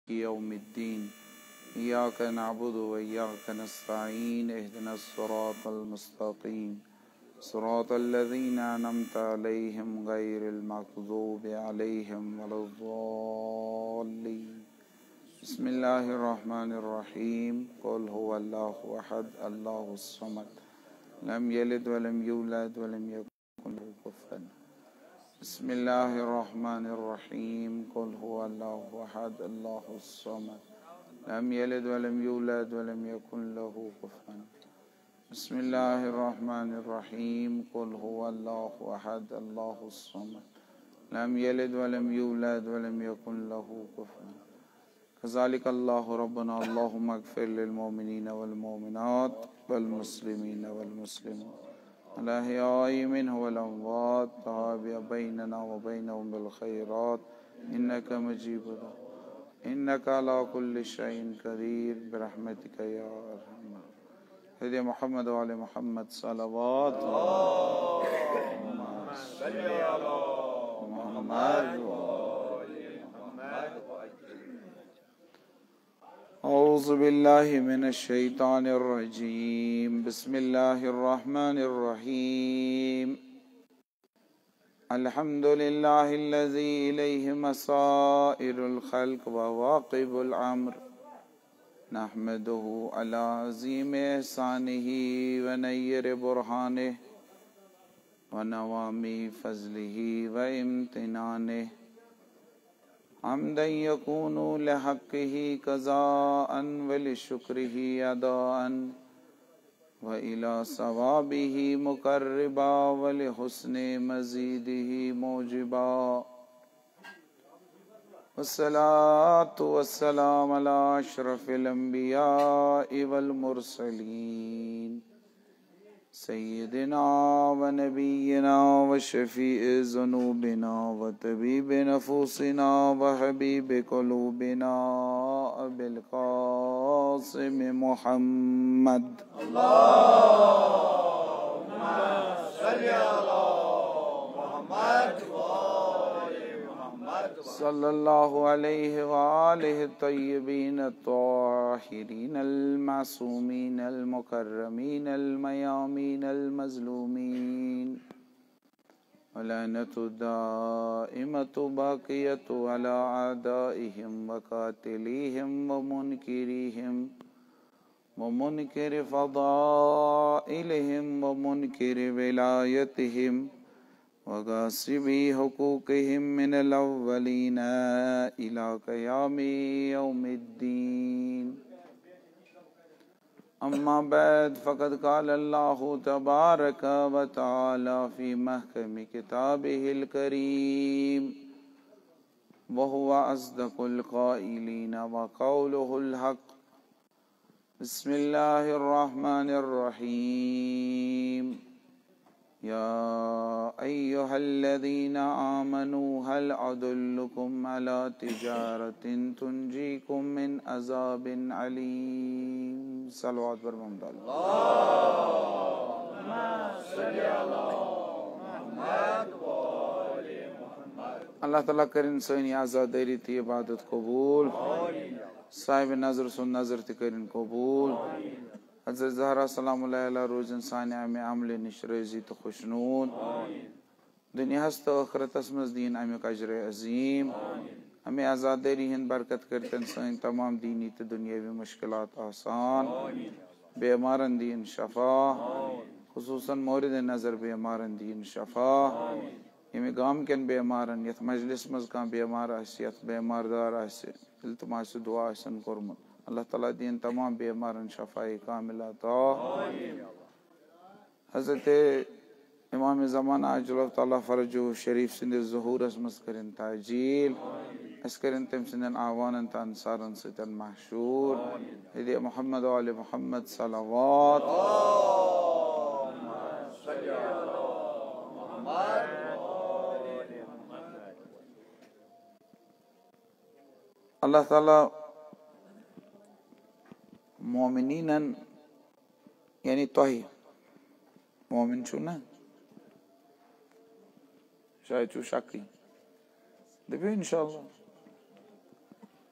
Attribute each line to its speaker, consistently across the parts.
Speaker 1: यौमिद्दीन इय्याक नअबुदु व इय्याक नस्तईन इहदिनस सिरातल मुस्तक़ीम सिरातल लज़ीना अनअमता अलैहिम गैरिल मग़ज़ूबि अलैहिम वलद्दाल्लीन। बिस्मिल्लाहिर रहमानिर रहीम। क़ुल हुवल्लाहु अहद अल्लाहुस समद लम यलिद व लम यूलद व लम यकुन लहू कुफुवन। बिस्मिल्लाहिर्रहमानिर्रहीम। क़ुल हुवल्लाहु अहद अल्लाहुस समद लम यलिद व लम यूलद व लम यकुन लहू कुफुवन। बिस्मिल्लाहिर्रहमानिर्रहीम। क़ुल हुवल्लाहु अहद अल्लाहुस समद लम यलिद व लम यूलद व लम यकुन लहू कुफुवन। कज़ालिक अल्लाहु रब्बुना अल्लाहुम्मा इग़फ़िर लिल मुमिनीना वल मुमिनात वल मुस्लिमीना वल मुस्लिमात अल अहयाइ मिनहुम वल अमवात ताबिअ बैनना व बैनहुम बिल खैरात इन्नका मुजीबुद दुआ इन्नका अला कुल्लि शैइन क़दीर बिरहमतिका या अरहमर राहिमीन। मुहम्मद व आले मुहम्मद सल्लल्लाहु औज़ु बिल्लाहि मिनश शैतानिर रजीम। बिस्मिल्लाहिर रहमानिर रहीम। अल्हम्दुलिल्लाहिल्लज़ी इलैहि मसाइरुल खल्क़ व वाक़िबुल अम्र नहमदुहु अला अज़ीमि एहसानिही व नय्यिर बुरहानिही व नवामी फ़ज़लिही व इम्तिनानिही हम्दन यकूनु लिहक़्क़िही क़ज़ाअन व लिशुक्रिही अदाअन व इला सवाबिही मुक़र्रिबा व लिहुस्नि मज़ीदिही मूजिबा। वस्सलातु वस्सलामु अला अशरफिल अंबियाइ वल मुरसलीन सय्यिदिना व नबिय्यिना व शफ़ीइ ज़ुनूबिना व तबीबि नफ़ूसिना व हबीबि क़ुलूबिना अबिल क़ासिम मुहम्मद अल्लाहुम्मा सल्लि अला मुहम्मद व आलि मुहम्मद सल्लल्लाहु अलैहि व आलिहि तय्यबीन अत्ताहिरीन अल-मासूमीन अल-मुकर्रमीन अल-मयामीन अल-मज़लूमीन वलअनतु दाइमतु बाक़ियतु अला आदाइहिम व कातिलिहिम व मुनकिरिहिम व मुनकिरि फ़दाइलिहिम व मुनकिरि विलायतिहिम व गासिबी हुकूक़िहिम मिनल अव्वलीन इला क़यामि यौमिद्दीन। अम्मा बाद फ़क़द क़ाल अल्लाहु तबारक व तआला फ़ी महकमि किताबिहिल करीम व हुवा अस्दक़ुल क़ाइलीन व क़ौलुहुल हक़। बिस्मिल्लाहिर रहमानिर रहीम। या अय्युहल्लज़ीना आमनू हल अदुल्लुकुम अला तिजारतिन तुंजीकुम मिन अज़ाबिन अलीम। सल्लल्लाहु अलैहि वसल्लम। अल्लाहुम्मा सल्लि अला मुहम्मद व आलि मुहम्मद। अल्लाह ताला करिन सानी आज़ादारी ती इबादत कबूल, साहिब नजर सुन नजर ती करिन कबूल। हज़रत ज़हरा सलामुल्लाहि अलैहा रोज़न साने अमे अमल निश रज़ी तो खुशनूद दुनिया तो आखिरतस मज़ दीन अमुक अजर अज़ीम। हमें आज़ादारी हिंद बरकत करतन सान तमाम दीनी तो दुनियावी मुश्किलात आसान, बेमारन दीन शफा, खुसूसन मोरिद नज़र बेमारन दीन शफा। यमे गाम केन बेमारन यथ मजलिस मज़ का बेमार आसे यथ बेमारदार आसे इल्तमास दुआ आसन कोरमुत अल्लाह ताला दीन तमाम बेमारन शफाए कामिला ता। हज़रत इमाम ज़माना अजल ताला फ़रजु शरीफ सिंध ज़ुहूरस मज़ करिन ताजील अस करिन तम सिंधन आवानन ता अंसारन सितन महशूर हिदे मुहम्मद व आले मुहम्मद सल्लल्लाहु अलैहि वसल्लम। अल्लाह ताला मोमिनीनन यानी तोही मोमिन छु ना शायद छु शक्की दबियो इंशाअल्लाह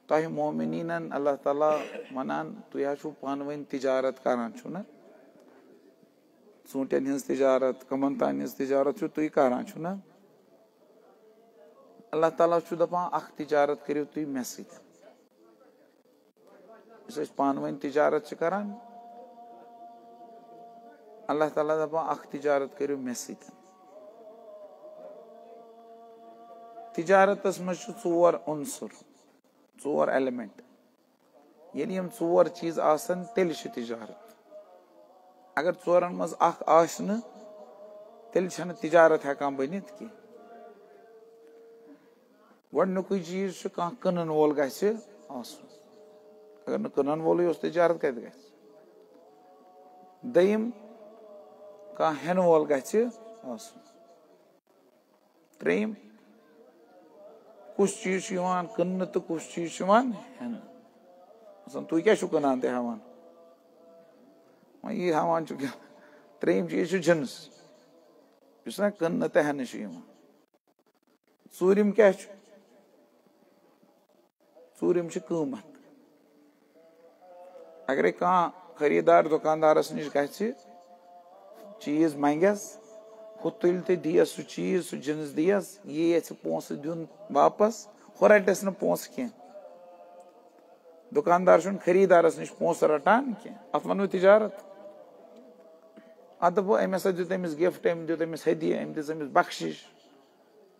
Speaker 1: तह मोमिनीन अल्लाह ताला वनान तुह पानवन तिजारत करान ना ूटन हज तिजारत कमन तान हज तिजारत तुह करान ना अल्लाह ताला दपान अख तिजारत करो तुह मे सत पानवन तिजारत करान अल्लाह ताला दपान अख तिजारत करो मे सत तिजारतस मज चोर उनसर चोर एलिमेंट ये चोर चीज आसन तेल तिजारत अगर चोरन मज अख आसन तेल तिजारत हेकान बनित की गोडनुकुई चीज कह कनन वोल गस्य आसन अगर न कनन वोल तिजारत कत गस दयिम कह हेन वोल गस्य आसन त्रेयिम कुछ चीज कन्न तो कुछ चीज हेन तुह क्या कनान ते हावान ये हावान क्या त्रेयिम चीज जिन्स ना कन्न तो हेन चूरिम क्या चूरिम कीमत अगर कह खरीदार दुकानदारस नश ग चीज मंगस हु तुल तो दियस सह चीज सह जिन्स दियस ये पोस दिन वापस हु रटस न पोस कह दुकानदार खरीदारस नश पोस रटान कह अत वनो तिजारत अत दपो अम हसा दुत अमिस गिफ्ट अम दुत अमिस हदिया अम दिस अमिस बख्शिश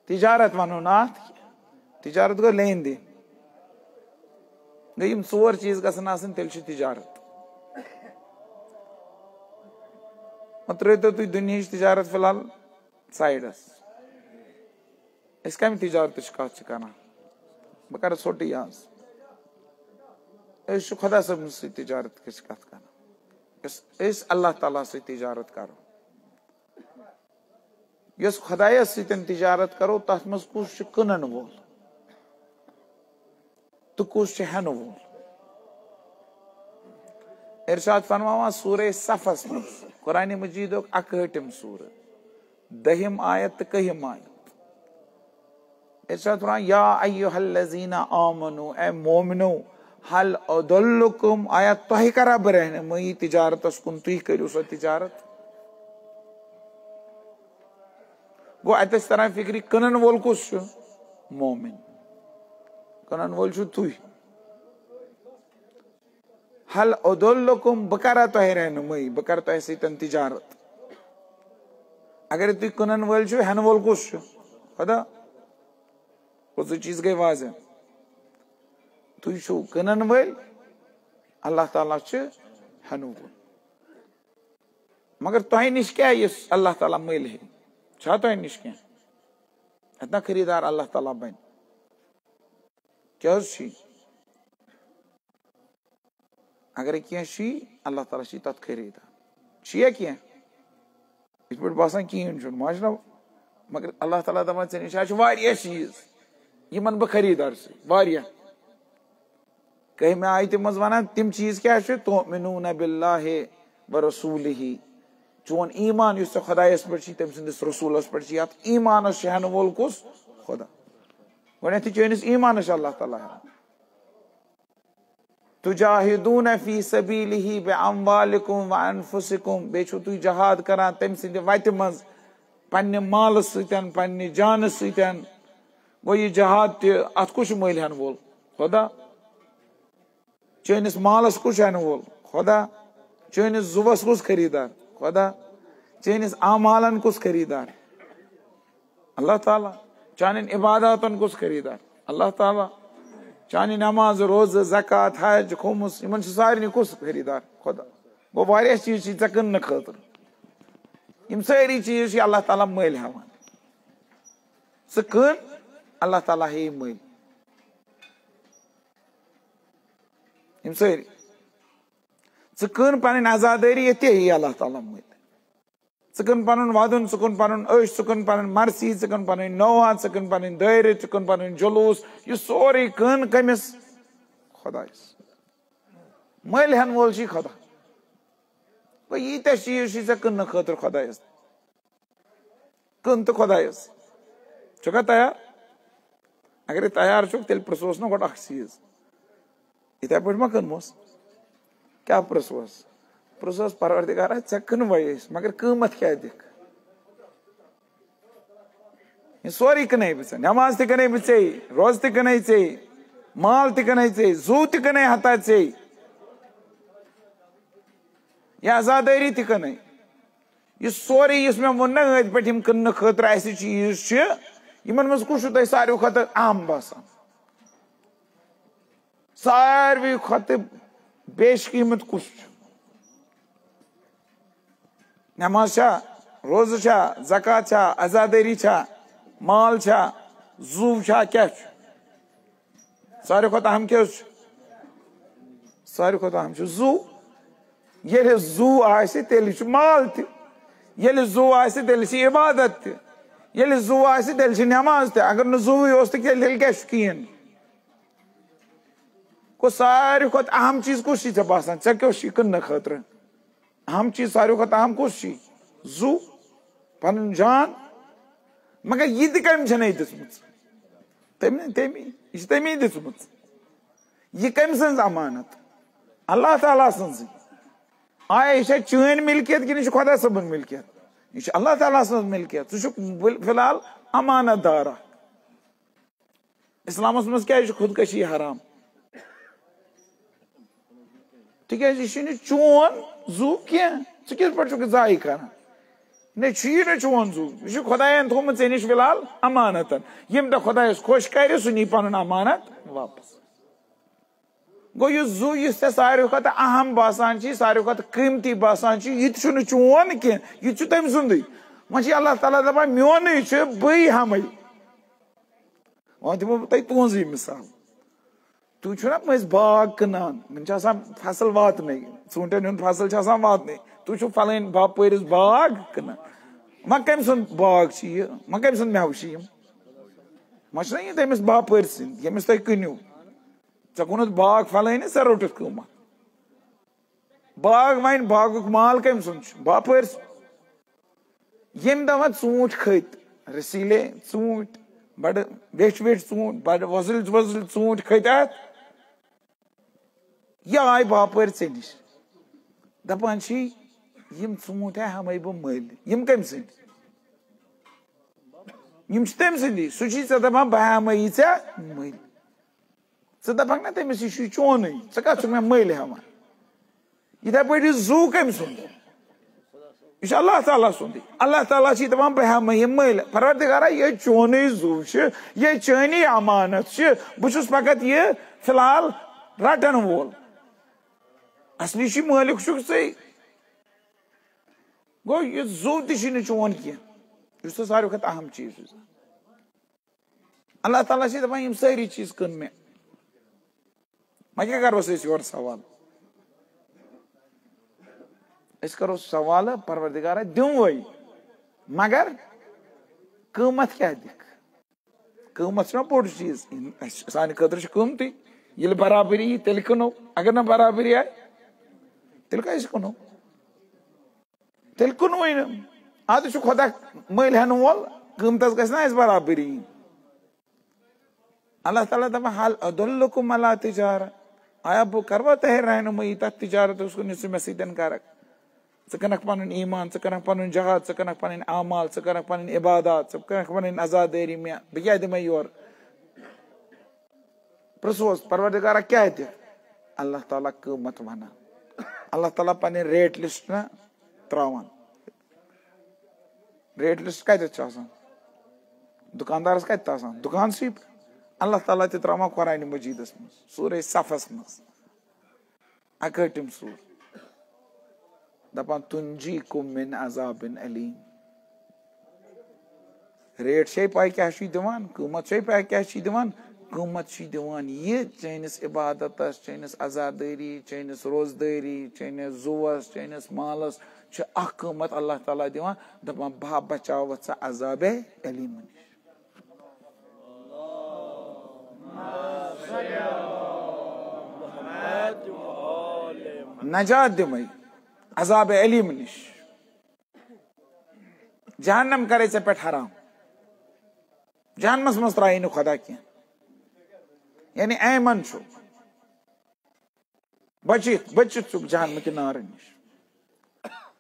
Speaker 1: तिजारत वनो ना तिजारत गो लेन देन गई चोर चीज गसन आसन तेल तिजारत त्रो तुम दुनिया तिजारत फिलहाल साइडस कम तिजारत कत कर बह कर सोटी आज खुदा सब तिजारत कत कर अल्लाह ताला से तिजारत करो यस खुदायस सतन तिजारत करो तथ मज कुछ कनन वोल तो कुछ हेन वोल इरशाद फरमावान सूरे सफस मज कुरान मजीद 61 सूर 10 आयत 1 आयत इरशाद फरमावान या अय्युहल्लज़ीना आमनू ए मोमिनो हल अदल्लुकुम आया तह करा बह रहनुमाई तिजारतस कुन तुह करू सो तिजारत गो अतस तरह फिक्री कनन वोल कुस मोमिन कनन वोल तुह हल अदल्लुकुम बह करा तह रहनुमाई बह कर तह सतन तिजारत अगर तुह कनन वोल हेन वोल कुस खुदा कुछ चीज गई वाज़ह तुह कनन वल अल्लाह ताला हेन वोल मगर तह नश क्या अल्लाह ताला मल है तह नश क्या इतना खरीदार अल्लाह ताला बन क्या अगर क्या अल्लाह ताला तथ खरीदार क्या इत पे बसान कहें माशा मगर अल्लाह ताला दपान ऐ नश चीज यमन बह खरीदार कहीं में आयत मज वन तम चीज क्या तुमिनून बिल्लाहि व रसूलिही चोन ईमान खुदायस पे तम सदिस रसूलस पे ईमानस हेन वोल कुस खुदा गो चैनिस ईमानस अल्लाह ताला तुजाहिदून फी सबीलिही बिअम्वालिकुम व अनफुसिकुम बे तुह जहाद करान तम सिंद वत मज पन्ने माल सतन पन्ने जान सतन गो ये जहाद अत कुछ मल हेन वोल खुदा चैनिस मालस कुछ हेन वोल खुदा चैनिस जुवस कुछ खरीदार खुदा चैनिस आमालन कुछ खरीदार अल्लाह ताला चान इबादतन कुछ खरीदार अल्लाह ताला चान नमाज रोज ज़कात हज खुमुस इन सारे कुछ खरीदार खुदा गो वारिया चीज ऐ कन्न खतर यम सारी चीज अल्लाह ताला मल हेवान स कन अल्लाह ताला हे मल यम सारी ज कन पन आजादारी ये अल्लाह ताला मल ज कन पन वदन ज कन पन अश ज कन पन मर्सी ज कन पन नौहा ज कन पन दायरे ज कन पन जुलूस यह सोरे कन कमिस खुदायस मल हेन वोल खुदा यीत चीज कन खतर खुदायस कन तो खुदायस चुका तैयार अगर तैयार तेल प्रसोस ना गो चीज इथे पे कनमोस क्या प्रसोस प्रसोस परवरदिगारा ऐ कनवे मगर कीमत क्या दिख सोरी कन बे नमाज तन बे रोज तन माल तन जू तन हता यह आजादारी तन यह सोरे मे वो ना अंद पे कन खतर चीज मन कुछ तुम सारे खुद अहम बसान सारे खुद बेशकीमत कुछ नमाज रोज ज़कात आजादारी माल जू क्या सारे खुद अहम क्या सारे खुद अहम जू ये जू तेल माल तेल जू तेल इबादत तेल जू तेल नमाज अगर न जू तेल क्या कहें को सारे खुद अहम चीज कुछ बसान ऐ क्या कन खतर अहम चीज सारे खुद अहम कुछ जू पन जान मगर यह कम तमी दिम यह कम सज अमानत अल्लाह ताला सज आया यह चन मिल्कियत कि यह खुदा सबन मिल्कियत यह अल्लाह ताला सज मिल्कियत फिलहाल अमानत दार इस्लामस मज क्या खुदकशी हराम तिक चोन जू कह पे जाय कर न चोन जू यह खुदायन थोमुत ऐ नश फिलहाल अमानत यम दह खुदायस खुश कर सह नी पन अमानत वापस गो यह जू इस सारे खुद अहम बसान सारे खुद कीमती बसान यह चोन कह यह तम सुंद वह अल्लाह ताला दपान मोन बी हम वह दिमो तुह तुज मिसाल तुना मज बाग कनान मन फसल वातन ूटन हूं फसल वातन तुह फलन बापरिस बाग कनान वह कम सुंद बाग वह कम सुंद मेव वह यह तमिस बापर सद यमिस तुम कनिव ऐ कुन बाग फलन ऐ रोटुत कीमत बाग वन बागुक माल कम सुंद बापर यम दह ूट खत रसीले ूट बड़ वेठ ूट बड़ वजुल वजुल ूट खत यह आय बापर ऐ नश दपान यम ूट है हमें बह मल यम कम सद तम सदी सह दपान बह हम ऐ मल दपक ना तमिस यह चोन कत मे मल हवान इथे पे जू कम सुंद यह अल्लाह ताला सुंद अल्लाह ताला दपान बह हम यह मल परवरदिगारा यह चोन जू यह चनी अमानत बहुत फकत यह फिलहाल रटन वोल असली मालिक सी गो यह जू तह चोन कह सारे खुद अहम चीज अल्लाह ताला दपान यम सारी चीज कन मे क्या करो योर सवाल करो सवाल परवरदिगारा दिमवे मगर कीमत क्या दिख कीमत बोड़ चीज सान खतर कीमती ये बराबरी तेल कनो अगर ना बराबरी आए तेल कैसे कनो तेल कुनवे अद खुदा मल हेन वोल कीमत गस बराबरी अल्लाह ताला दपा हल अदुल्लुकुम अला तिजारा आया बह करवा तह रहनुमाई तथ तिजारत मे सतन कर कनक पन ईमान कनक पन जहाद कनक पन आमाल कनक पन इबादत कनक पन आजादारी मे बह क्या दिमे योर प्रसोस परवरदिगारा क्या दि अल्लाह ताला कीमत वन अल्लाह ताला पन रेट लिस्ट ना त्रावान रेट लिस्ट कत दुकानदारस कत दुकान सी अल्लाह ताला त्रावान कुरान मजीदस मज सूरह सफस मज अकटिम सूर दपान तुंजीकुम मिन अज़ाबिन अलीम रेट छे पाई क्या दिवान कीमत छे पाई क्या दिवान कीमत दिवान ये चैनिस इबादतस चैनिस आजादारी चैनिस रोजदारी चैनिस जुवस चैनिस मालस कीमत अल्लाह ताला दिवान दपान बह बचाव सा अज़ाबे अलीम नजात दिमई अजाब अलीम निश जहन्नम करे पे हराम जहन्नमस मज त्राई खुदा क्या यानी ऐमन बचित जहन्म के नार नश।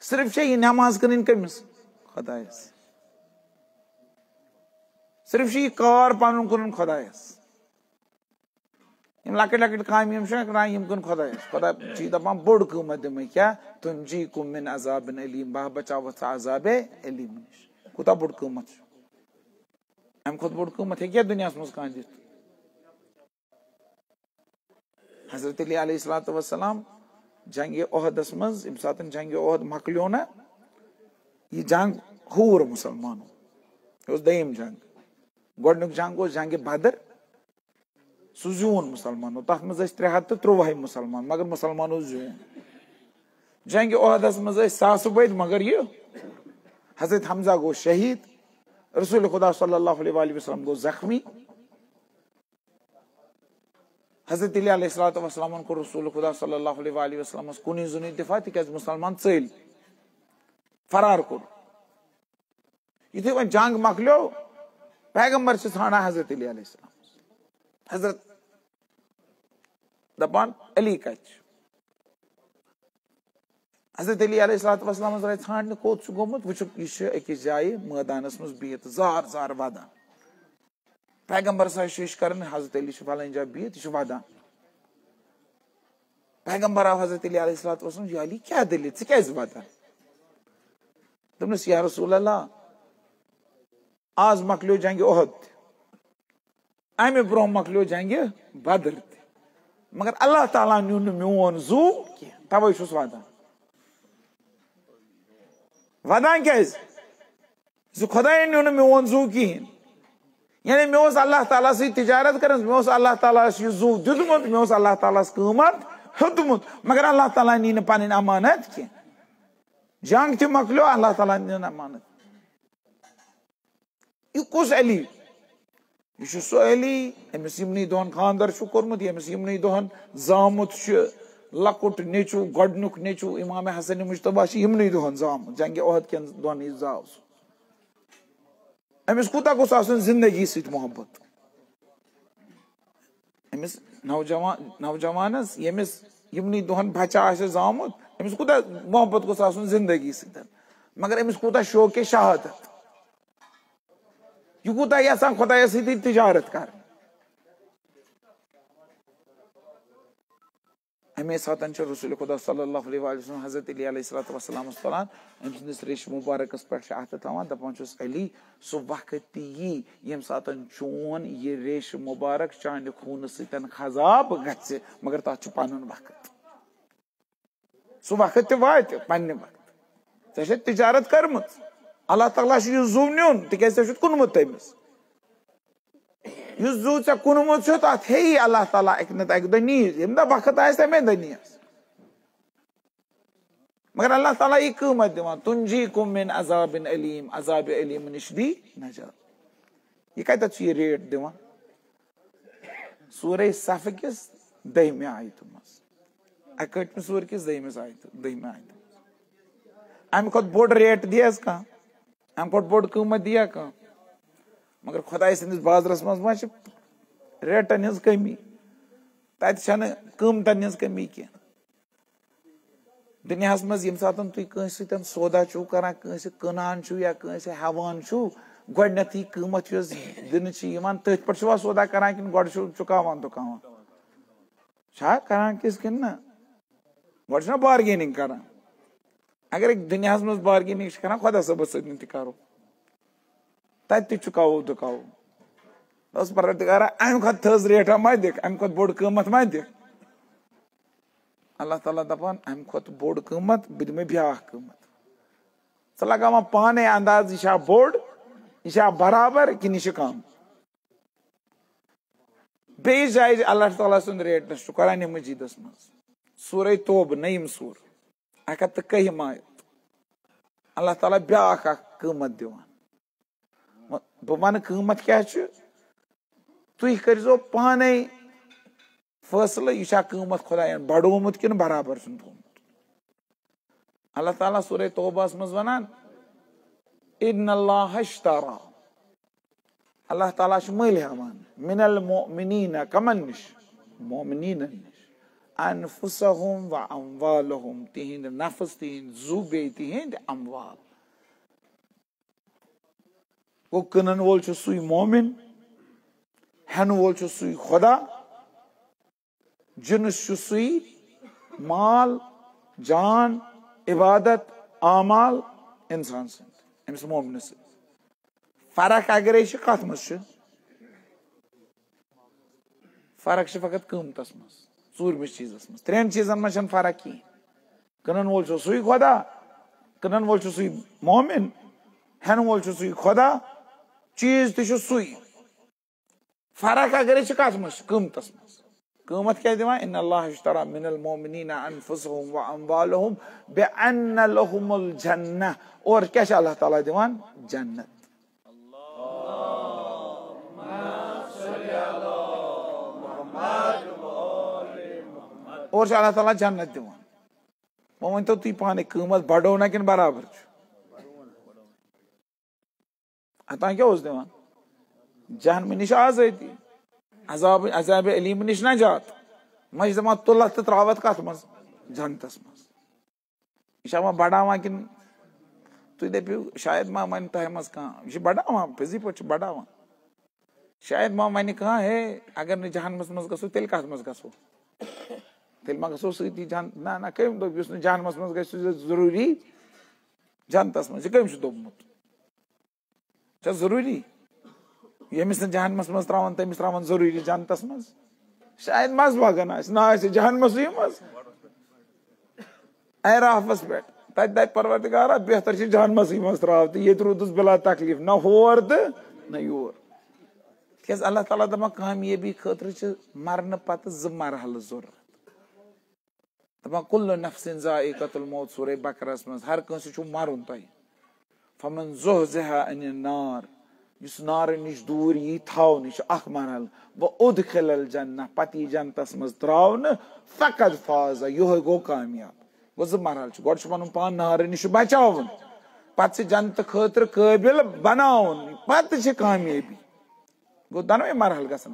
Speaker 1: सिर्फ यह नमाज कन कमिस खुदायस, सिर्फ यह कार पन कुन खुदायस, लकट लकट काम कन खुदायस। खुदा दपान बोड़ कीमत दिम क्या तुनजीकुम मिन अज़ाबिन अलीम, बह बचाव अज़ाबे अलीम नश। कूता बोड़ कीमत अम खुद बोड़ कीमत है क्या दुनिया मज कह दित। हजरत अली अलैहिस्सलातु वस्सलाम जंग ओहदस मज यम सात जंग ओहद मकलियो ना, यह जंग हूर मुसलमानों दयम जंग। गोडनुक जंग जंग बदर, सह जून मुसलमानों, तथ मज 313 मुसलमान, मगर मुसलमानों जून। जंग ओहदस मज 100 बद, मगर यह हजरत हमजा गो शहीद, रसूल खुदा सल्लल्लाहु अलैहि वसल्लम गो जख्मी। हजरत अली अलैहिस्सलातु वस्सलाम को रसूल खुदा सल्लल्लाहु अलैहि वसल्लम कुनी जुनी दिफा तिक मुसलमान चल फरार कोर। युथे वो जंग मकलो पैगंबर से ठाना हजरत अली अलैहिस्सलाम, हजरत दपान अली कच। हजरत अली अलैहिस्सलातु वस्सलाम राय ठान कोत गोमुत वुच यह अकिस जाय मैदानस मज बिहत जार जार वदान। पैगंबर शेष कर हजरत अली फलान जाय बिहत यह वदान। पैगंबर आव हजरत अली अलैहिस्सलातु वस्सलाम, यह अली क्या दलील क्या वदान। दोपनस या रसूल अल्लाह आज मकलो जंग ओहद, अमे ब्रोह मकलो जंग बदर, मगर अल्लाह ताला न्यू मोन जू कह, तवे छुस वदान। वदान क्या खुदा न्यू मोन जू कहें, यानी मे अल्लाह ताला से तिजारत कर, मे अल्लाह ताला यह जू दुदमुत, मे अल्लाह ताला कीमत हेतमुत, मगर अल्लाह ताला नी पन अमानत कह। जंग त मकलो अल्लाह ताला नी अमानत। यह कुस अली, यह सो अली अमिस यमनी दोहन खानदर कोर्मुत, यमिस यमनी दोहन जामुत लकुट नेचू गोडनुक नेचू इमाम हसन मुजतबा यमनी दोहन जामुत, जंग ओहद के दोहन जाव। अमिस कूता गोस आसन जिंदगी सत मोहब्बत। अमिस नौजवानस यमिस यमनी दोहन बच्चा जामुत, अमिस कूता मोहब्बत गोस आसन जिंदगी सत, मगर अमिस कूता शौक शहादत, यह कूता यसान खुदाया सत तिजारत कर। अमे सात रसूल खुदा सल्लल्लाहु अलैहि वसल्लम हजरत अली अलैहिस्सलातु वस्सलाम तलान अम्स रेश मुबारकस पे अत तवान दपान अली सो वक्त यी यम सात चोन यह रेश मुबारक चान खून सतन खजाब गि, मगर तथ पन वक्त, सो वक्त वात पन्ने वक्त। ऐ तिजारत कर्मत, अल्लाह ताला यह जू नुन तिक कुनमुत तमिस, यह जू ऐ कुनमुत तथ हे अल्लाह ताला अक नत अक दह नीज, यम दह वक्त आस तमे दह नीस, मगर अल्लाह ताला यह कीमत दिवान तुनजीकुम मिन अज़ाबिन अलीम, अज़ाब अलीम निश दी नजात। यह कत यह रेट दिवान सूरह सफ किस 10वें आयत मज, 61वें सूर किस 10वें आयत। अम खुद बोड़ रेट दियस कह, अम खुद बोड़ कीमत दिया कह, मगर खुदा सदिस बाजरस मज रेटन हज कमी, तत कीमतन हज कमी कह। दुनिया मज यम सात तुम सतन सौदा छो करान, कंस कनान या कंस हेवान छो, गोडनथ कीमत दिन तथ पे सौदा करान कि गोड चुकावान दुकावान करान किस किन ना गोड बार्गेनिंग करान। अगर दुनिया मज बार्गेनिंग करान खुदा सबस सत करो, तत चुकावो दुकावो बस परवरदिगारा अम खुद थज रेटा मत दिख, अम खुद बोड़ कीमत मत दिख। अल्लाह ताला दपान अम खुद बोड़ कीमत बह दिमे ब्या कीमत। स लगावान पाने अंदाज यह बोड़ यह बराबर कि यह कम। बेस जाए अल्लाह ताला सुंद रेट कुरान मजीदस मज सूरह तौब 9 सूर 101 आयत, अल्लाह ताला ब्या कीमत दिवान। बह वन कीमत क्या तुम करो पाने फैसला यह कीमत खुदायन बढ़ोमुत कि बराबर थोमुत। अल्लाह ताला सूरह तौबास मज वनान इन्नल्लाह इश्तरा, अल्लाह ताला मुल हेवान मिनल मोमिनीन कमन निश मोमिनीन निश अनफुसहुम व अमवालहुम, तिहिंद नफ्स, तिहिंद जू, बे तिहिंद अमवाल। वो कनन वोल छु सुई मोमिन, हेन वोल छु सुई खुदा, जिनस छु सुई माल, जान, इबादत, आमाल इंसान से अमिस मोमिन से। फर्क अगर कत मज फर्क फकत कीमतस मज, चूरमिस चीजस मज, त्रेन चीजन मज फर्क कहीं। कनन वोल छु सुई खुदा, कनन वोल छु सुई मोमिन, हेन वोल छु सुई खुदा, चीज तु सुई। फर्क अगर कत मज कीमतस मज। कीमत क्या दिवान? इन्न अल्लाह इश्तरा मिनल मोमिनीना अनफुसहुम व अमवालहुम बिअन्न लहुमुल जन्नह। और क्या अल्लाह ताला दिवान? जन्नत। और अल्लाह ताला जन्नत दिवान। वो वन तो ती पाने कीमत बढ़ो ना कि बराबर अता क्या उस दिवान? जहन्नम निश आज़ादी, अज़ाब अलीम निश नजात। मज दपान तुलत तो त्रावत कत मज? जन्नतस मज। यह बढ़ावान कि तुम दपो शायद मा वन तह मज कह, यह बढ़ावान पजी पे बढ़ावान। शायद मा वन कह हे अगर न जहन्नमस मज गो तेल कत मज गो, तेल मा गो सी जहन ना ना कम दोप जहन्नमस मज गो जरूरी जन्नतस मज। कम दोपमुत जरूरी यमिस न जहन्नमस मज त्रावन तमिस त्रावन जरूरी जन्नतस मज। शायद मज भगन ना जहन्नमस मज अराफस पे तत दप परवरदिगारा बेहतर जहन्नमस मज त्राव तो ये रूदस बिला तकलीफ ना होर तो ना योर। क्या अल्लाह ताला दपान कामयाबी खतर मरन पत ज मरहल जरूरत। दपान कुल्लु नफ्सिन ज़ाइक़तुल मौत सूरह बकरस मज हर कंस मरुन तय। फमन ज़ुहज़िहा अनिन नार, इस नार निश दूर यी थाव निश अख मरहल, व उदखिलल जन्नह पत यी जन्नतस मज त्रावन, फकद फाज़ यो गो कामयाब। गो ज मरहल गोड पन पान नार निश बचावन, पत जन्नत खतर काबिल बनावन, पत कामयाबी। गो दोनों मरहल गसन।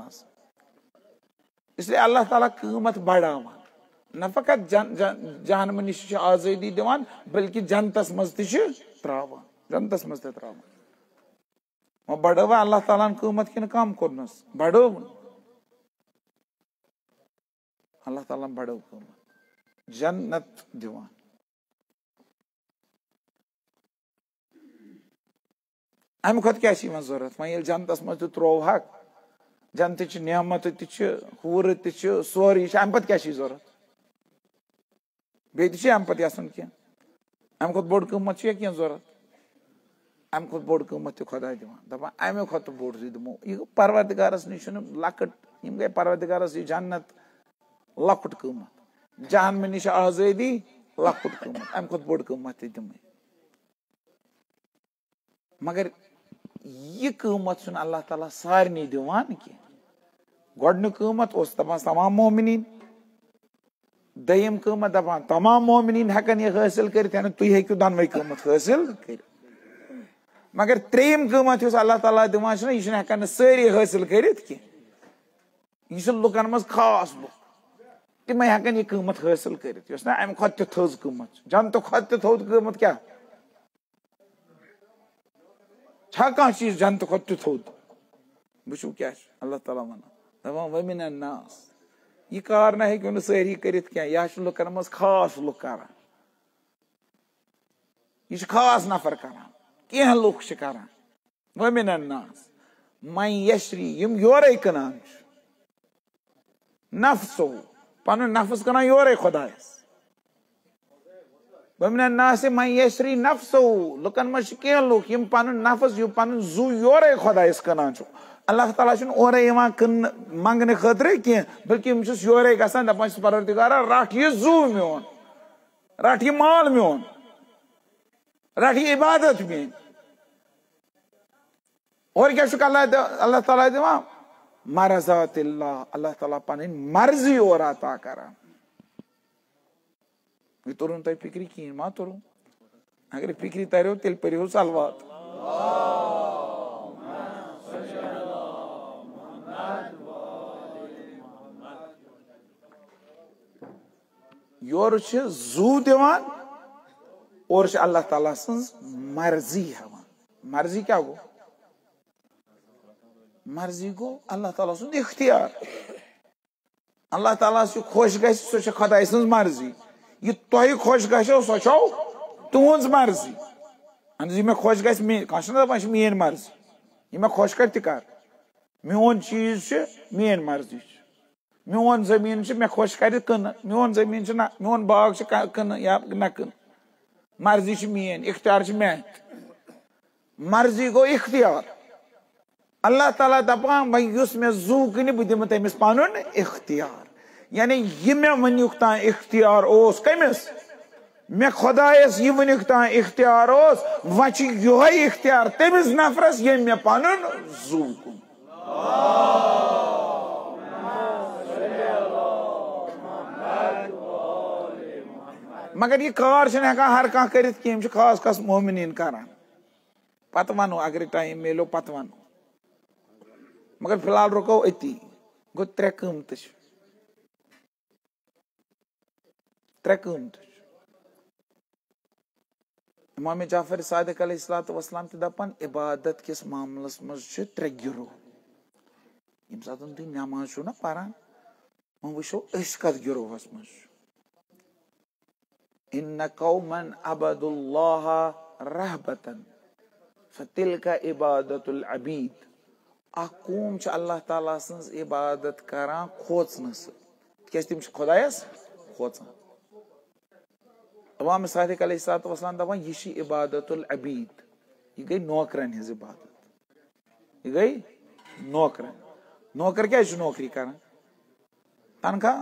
Speaker 1: इसलिए अल्लाह ताला कीमत बढ़ावान, न फकत जहन्नम निश आज़ादी दिवान बल्कि जन्नतस मज त्रावान, जन्नतस मज त्रावान। वो बढ़वा अल्लाह ताला कीमत कि कम कोरनस बढ़ो। अल्लाह ताला बढ़ो कीमत, जन्नत दिवान। अमे खुद क्या जरूरत वो ये जन्नतस मज त्रोव हक, जन्नत नेमत हूर सोरी अमे पे क्या जरूरत? बे अमे पे कह अमे खुद बोड़ कीमत क्या जरूरत? अमे खुद बोड़ कीमत खुदा दिवान दपान अमे खुद बोड़ दिमो। यह गो परवरदिगारस निश लकट, यम गई परवरदिगारस यह जन्नत लकुट कीमत, जहन्नम निश आज़ादी लकुट कीमत, अमे खुद बोड़ कीमत दिमे। मगर यह कीमत अल्लाह ताला सारनी दिवान की। गोडन कीमत दपान तमाम मोमिनीन, दयम कीमत दपान तमाम मोमिनीन हेकन यह हासिल कर, तुम हेकु दोनवे कीमत हासिल कर। मगर त्रेम कीमत अल्लाह ताला दिवान यह हेकन सारी हासिल कर, यह लुकन मज खास लुक, तमें हेकन यह कीमत हासिल कर। अमे खुद थोज कीमत, जन्नत खुद थोद कीमत क्या कह चीज जन्नत खुद थोद। वो क्या अल्लाह ताला वन दपान वमिन अन्नास, यह कार ना हेकु सारी कर यह लुकन मज खास लुक कर, यह खास नफर कर कह लुक कर। वमिन अन्नास मन यशरी यम योरे कनान नफ्सो पन नफ्स कनान योरे खुदायस। वमिन अन्नास मन यशरी नफ्सो लुकन मज कह लुक यम पन नफ्स यम पन जू योरे खुदायस कनान। अल्लाह ताला और मंगने खतरे कह बल्कि योरे गसान दपान परवरदिगारा रट यह जू मोन, रट यह माल मोन, रट यह इबादत मेन। और क्या अल्लाह ताला दिवान मरज़ातिल्लाह, अल्लाह ताला पन मर्जी और अता कर। यह तुरुन तुम फिक्री कहें मा तुरुन, अगर फिक्री तरो तेल परो सलवात। योर जू दिवान और अल्लाह ताला सन्ज मर्जी हवान। मर्जी क्या गो? मर्जी गो अल्लाह ताला सुन इख्तियार। अल्लाह ताला खुश गि सह खुदाई सन्ज मर्जी। यह तुह खुश गो सह तुहज मर्जी। यह मे खुश गि मेन मर्जी, यह मे खुश कर कर। मोन चीज मेन मर्जी। मोन जमीन मे खुश कर कन, मोन जमीन मोन बाग कन या न कन, मर्जी मेन, इख्तियार मे। मर्जी गो इख्तियार। अल्लाह ताला दपान युस मे जू कन बह दिम तमिस पनुन इख्तियार। यानी यह मे वनुक तान इख्तियार ओस कमिस, मे खुदायस यह वनुक तान इख्तियार ओस, वह यह इख्तियार तमिस नफरस ये मे पनुन जू कुन। मगर यह कार हर कह कर खास खास मोमिनीन करान। पत वनो अगर टाइम मिलो पत वनो, मगर फिलहाल रुको अति। गो त्रे कमत, त्रे कमत। इमाम जाफर सादिक अलैहिस्सलाम दपान इबादत किस मामलस मज त्रे गिरोह। यम सात तुम नमाज ना पारान वो वो कत गिरोहस मज। इन्न कौमन अबदुल्लाह रहबतन फतिलका इबादतुल अबीद। कौम अल्लाह ताला सन्ज इबादत करान खोचन क्या तम खुदायस खोचान। इमाम सादिक अलैहिस्सलाम दपान यह इबादतुल अबीद, यह गई नौकरन हज इबादत, यह गई नौकरन। नौकर क्या नौकरी करान? तनख्वाह।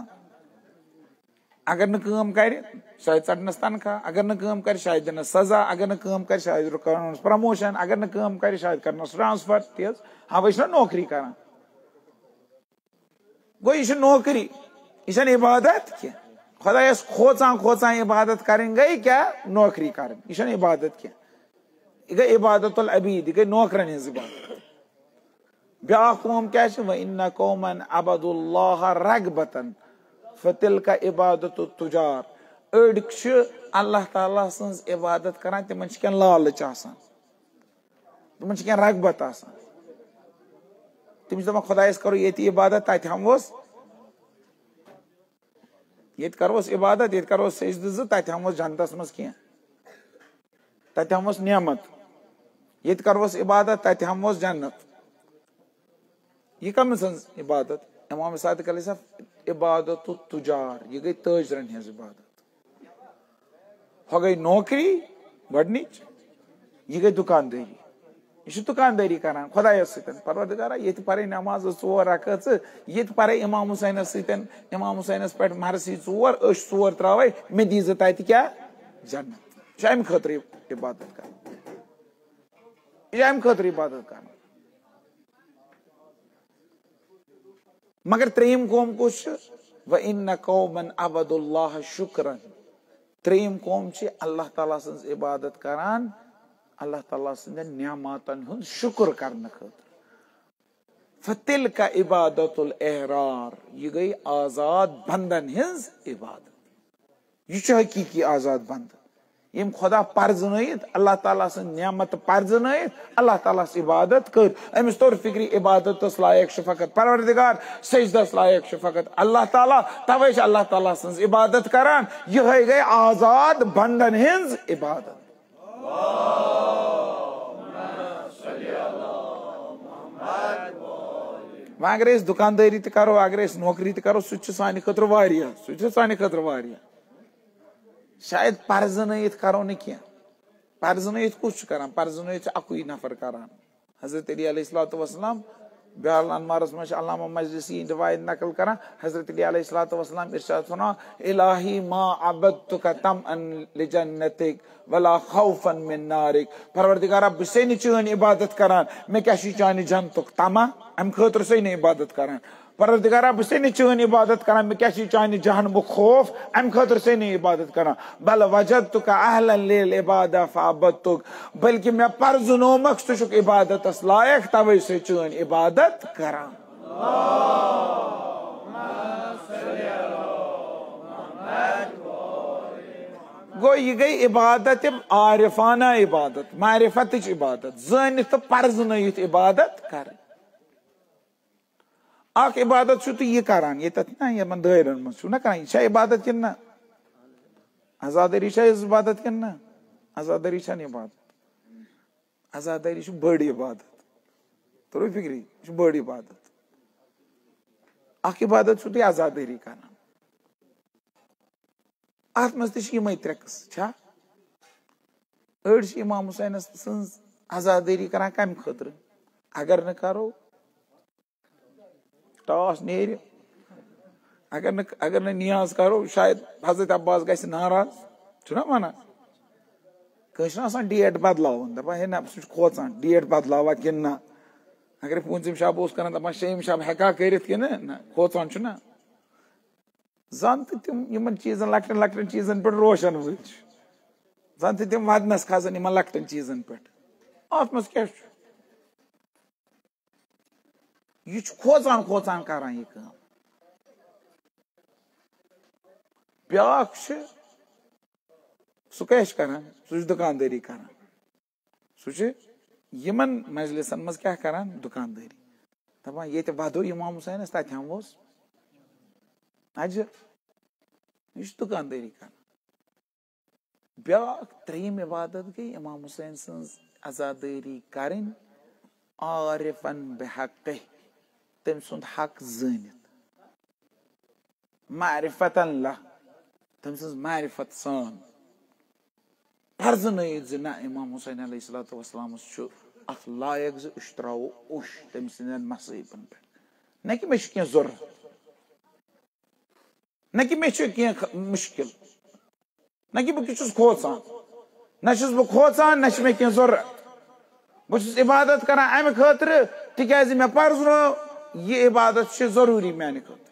Speaker 1: अगर न काम कर शायद चटनस तनख्वाह, अगर न काम कर शायद दिन सजा, अगर न काम कर शायद करनस प्रमोशन, अगर न काम कर शायद करनस ट्रांसफर। तेज हाँ वह नौकरी करान। गो यह नौकरी, यह इबादत क्या? खुदायस खोचान खोचान इबादत करें गई क्या? नौकरी करें। यह इबादत क्या? यह गई इबादतुल अबीद, यह गई नौकरन हज इबादत। ब्या कौम क्या? व इन्न कौमन अबदुल्लाह रगबतन फतिलका इबादत तुजार। अड़ अल्लाह ताला सन्ज इबादत करान, तिमन क्या लालच आसान, तिमन क्या रगबत आसान। तिम दपान खुदायस करो ये इबादत, तत हमोस ये करोस इबादत, ये करोस सजद, तत हमोस जन्नतस मज क्या, तत हमोस नेमत। ये करोस इबादत, तत हमोस जन्नत। यह कम सन्ज इबादत? इमाम सादिक अलैहिस्सलाम इबादत तुजार, यह गई ताजरन हज इबादत। हो गई नौकरी गडनिच, यह गई दुकानदारी। यह दुकानदारी करान खुदायस सतन। परवरदिगारा ये पर नमाज 4 रकात, ये पर इमाम हुसैनस सतन, इमाम हुसैनस पे मरसी 4 4 त्रावे मे दीज तत क्या जन्नत। अम खतर इबादत कर, अम खतर इबादत कर। मगर त्रेम कौम कुछ व इन्न कौमन अबदुल्लाह शुक्रन। त्रेम कौम अल्लाह ताला सन्ज इबादत करान, अल्लाह ताला सन्द नियामतन हुंद शुक्र करने खतर। फतिलका इबादतुल एहरार, यह गई आजाद बंदन हिंज इबादत। यह हकीकी आजाद बंदन यम खुदा परजनयत, अल्लाह ताला सन्द नियामत परजनयत, अल्लाह ताला इबादत कर। अमिस तौर फिक्री इबादत लायक फकत परवरदिगार, सजदस लायक फकत अल्लाह ताला। तवे अल्लाह ताला सन्ज इबादत करान, यह गई आजाद बंदन हिंज इबादत। वह अगर दुकानदारी करो, अगर नौकरी करो, सह सान खतर वारिया, सह सान खतर वारिया। शायद परजनयत करो न क्या, परजनयत कुछ करान, परजनयत अकुई नफर करान। हजरत अली अलैहिस्सलाम बयान अनमारस में अल्लामा मजलिसी रिवायत नकल करा। हजरत अली अलैहिस्सलाम इरशाद फरमा, इलाही मा अबदतुका तमअन लिजन्नतिक वला खौफन मिन नारिक। परवरदिगारा बह से चन इबादत करान, मैं क्या चान जन्नतुक तमा, अम खतर से इबादत करान। परवरदिगारा बह से चन इबादत करान, मैं क्या चान जहन्नमुक खौफ, अम खतर से इबादत करान। बल वजदतुका अहलन लिल इबादा फअबदतुक, बल्कि मैं परजुनोमक तुक इबादतस लायक, तवे से चन इबादत करान। गो यह गई इबादत आरिफाना इबादत मारिफत इबादत जानित तो परजनयित इबादत कर अख इबादत तु यह करान ये ना यमन दयरन मज ना करान यह इबादत कि ना आजादरी इबादत कि ना आजादरी इबादत आजादरी बड़ इबादत तो फिक्री बड़ इबादत अख इबादत तु आजादरी करान अत मज तमें त्रे कस अड़ इमाम हुसैन सज आजादरी करान कम खतर अगर न करो टास नेर अगर न नियाज करो शायद हजरत अब्बास गस नाराज छुना वनान कह डेट बदलावन दपान है ना सह खोचान डेट बदलावा कि ना अगर 5 शब कर दपान 6 शब हेका कर ना खोचान ना जन तम चीजन लकटन लकटन चीजन पे रोशन वो जन तम वदनस खजन इन लकटन चीजन पे अत मज क्या यह खोचान खोचान करान यह काम ब्याक सह क्या करान सह दुकानदारी करान सह यमन मजलिसन मज क्या करान दुकानदारी दपान ये वधो इमाम हुसैन तत हमोस अजर यह दुकानदारी करान ब्याक त्रेयम इबादत गई इमाम हुसैन सज आजादारी करें आरिफन बेहक तम सुंद हक जानित मारिफतन ला तम सज मारिफत सान फर्जनयित ना इमाम हुसैन अलैहिस्सलाम अख लायक त्रो उश तम सदन मसईबन पे न कि मे जरूरत न कि मे मुश्किल न कि बस खोचान न बह खोचान न मे जरूरत बस इबादत कर अमे खतर तिक मे पर्जनो यह इबादत जरूरी माने खतर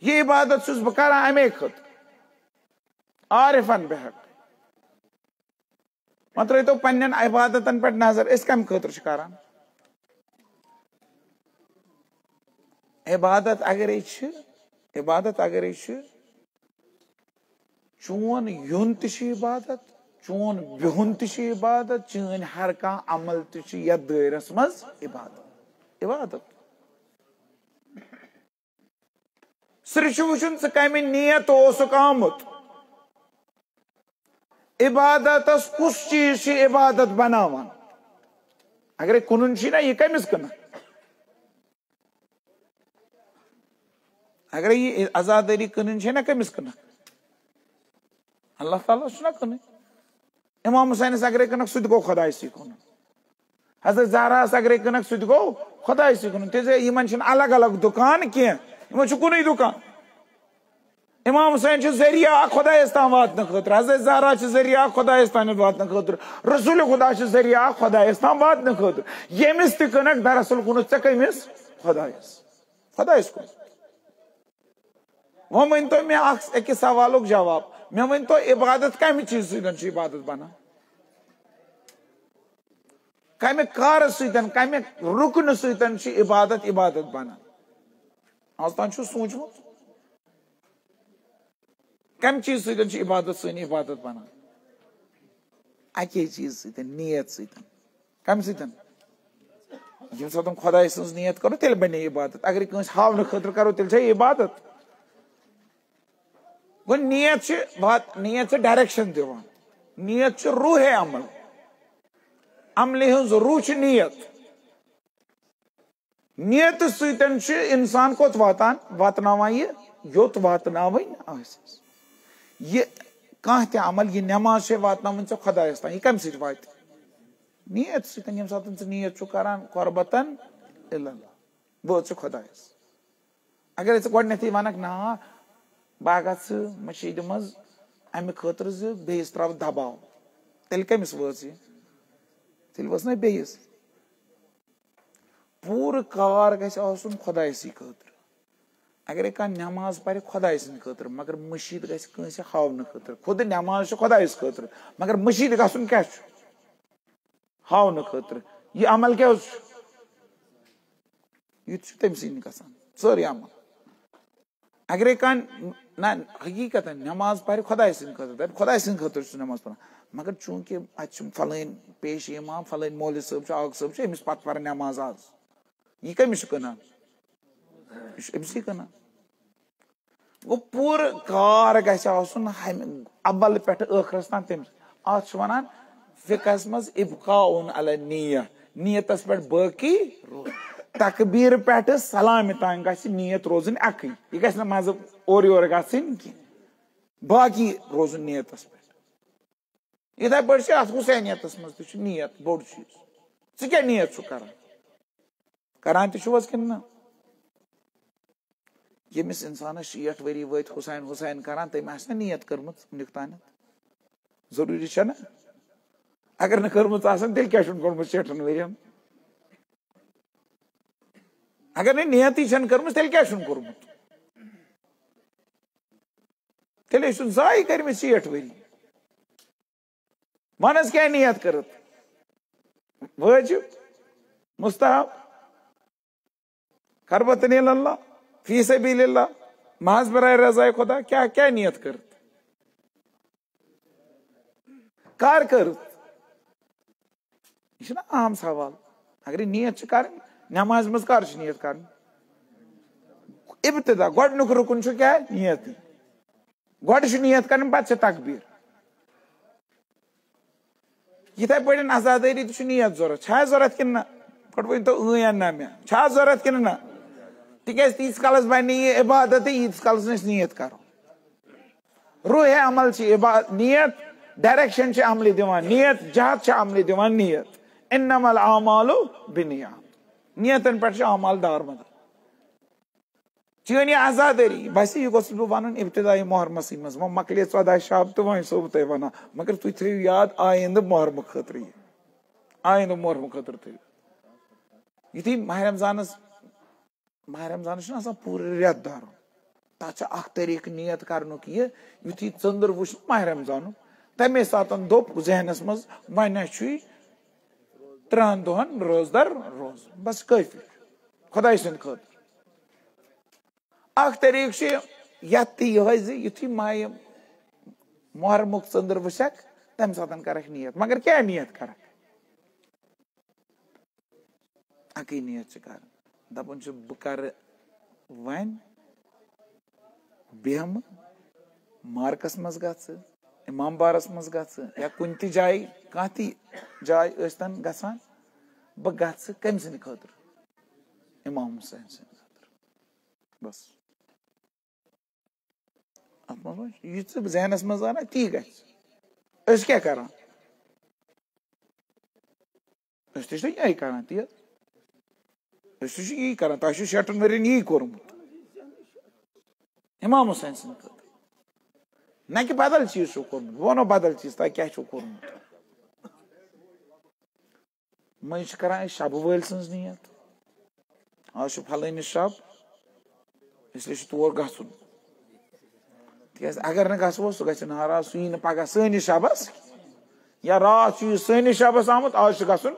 Speaker 1: यह इबादत बह कर अमे खतर आरिफन बेहक वह त्रो पन्न इबादतन पे नजर कम खतर करान इबादत अगर चोन युन इबादत चोन बिहुन इबादत चन हर कह अमल ये दायरस मज इबादत इबादत सिर्फ वुचन ज कम नियत आमुत इबादत कुस चीज इबादत बनावान अगर कुन ना यह कमिस कन अगर यह आजादारी कन ना कमिस कन अल्लाह ताला ना कन इमाम हुसैन अगर कन सह गो खुदाय कुन हजरत ज़हरा अगर कन सह गो खुदाय कुन इन अलग अलग दुकान कह कुन दुकान इमाम हुसैन जरिया खुदायस ताम वातन खतर हजरत ज़हरा जरिया खुदायस ताम वातन खतर रसूल खुदा जरिया खुदायस ताम वातन खतर यमिस त कनक दरअसल कुन कमिस खुदायस कुन वो वन तो मे अकिस सवाल जवाब मे वन तो इबादत कम चीज सत इबादत बना कम कार कम रुकन सत इबादत इबादत बना आज तान सोचमुत कम चीज सत इबादत सन इबादत बना अके चीज सत नियत सत कम सत ये तुम खुदा सज नियत करो तेल बने इबादत अगर कंस हावन खतर करो तेल इबादत गो नियत डायरेक्शन दिवान नियत रूह अमल अमल हज रूह नियत नियत सत इंसान कोत वातान वातनावान ये योत वातनावन आसिस ये कह त अमल ये नमाज से वातनावन चे खुदायस तान यह कम सत वात नियत सत यम सात नियत करान कुर्बतन इल्लल्लाह वो खुदायस अगर गथी वनक ना बह ग मशीद मज अमे खतर बेस त्रा दबाव तेल कमिस वच तेल वस ना बेस पूर कार गन खुदायसी खतर अगर कह नमाज पर खुदाय सद खतर मगर मशीद गंस हावन खतर खुद नमाज खुदायस खतर मगर मशीद गन क्या हावन खतर यह अमल क्या यह तम सी गसान सारे अमल अगर कह ना हकीकत नमाज पर खुदा सद खतर खुदा सद खतर नमाज पढ़ान मगर चूंकि फलान पेश इमाम फलान मौलवी साहब आग साहब अमिस पत पर नमाज आज यह कमिस कनान अमिस कनान गो पूर कार गन अव्वल पे ٲखरस तान तमिस अत वनान फिकस मज इब्काउन अला नियत नियतस पे बाकी तकबीर पे सलाम तान गि नियत रोजन अक यह गि मजहब और योर गन बाकी रोजन नियतस पे इथे पे अत हुसैनियतस मज नियत बोड़ चीज क्या नियत करान कि ना यमिस इंसानस 60 वरी वत हुसैन हुसैन करान तम ना नियत कर्म निकतान जरूरी ना अगर न कर्म तेल क्या कर्म 60 वरियन अगर न नियत कर्म तेल क्या कर्म तेल जाय कर 60 वरी वनस क्या नियत कर वाजिब मुस्तहब खरबतन इल्लल्लाह फी सबीलिल्लाह महज बराए रज़ाए खुदा क्या क्या नियत कर यह अहम सवाल अगर नियत कर नमाज मज कर नियत कर इब्तिदा गोडनुक रुकन क्या नियत गोड नियत कर पे तकबीर इथे पे अजादारी नियत जरूरत कि ना गोड वन तो ना मे जरूरत कि ना तिकाज तीस कालस बन यह इबादत यीस कालस नियत करो रूह अमल नियत डायरेक्शन अमल दिवान नियत जहत अमल दिवान नियत इन्नमल आमालु बिनियात नियतन पे अमाल दारमदार चीन यह आजादारी बस यह गोस बह वन इब्तिदाई मोहरमस मज वो मकले 14 शब तो वह सोब तुम वन मगर तुम थो याद आइंद मोहरम खतर आइंद मोहरम खतर थो युथी माह रमजान पूरे रेत दार तथ तरीक नियत कर युथी चंद्र वो माह रमजान तमे सात दोप जहनस मज वन 3 दोहन रोजदार रोज बस काफी खुदा सद खतर तरीक युथी माह मुहर्रमुक चंद्र वुक तम सात कर नियत मगर क्या नियत कर अक नियत कर दपान बह कर वन बेहम मार्कस मज ग इमाम बारस मज ग या कुन जाय कह जाय स्तन गसान बह ग कम सद खतर इमाम हुसैन सद खतर बस यह जहनस मज आना ती गस क्या करान यही करान ती यही करान तुम 60 वरियन यही कोर्मुत इमाम हुसैन सद खतर न कि बदल चीज कोर्मुत वनो बदल चीज तुम क्या कोर्मुत मज करान शब वल सज नियत आज फलानिस शब इसलिए तौर गन तिक अगर न गो सह ग नाराज सह यी पगह सनिस शबस या रात सनिस शबस आमुत आज गन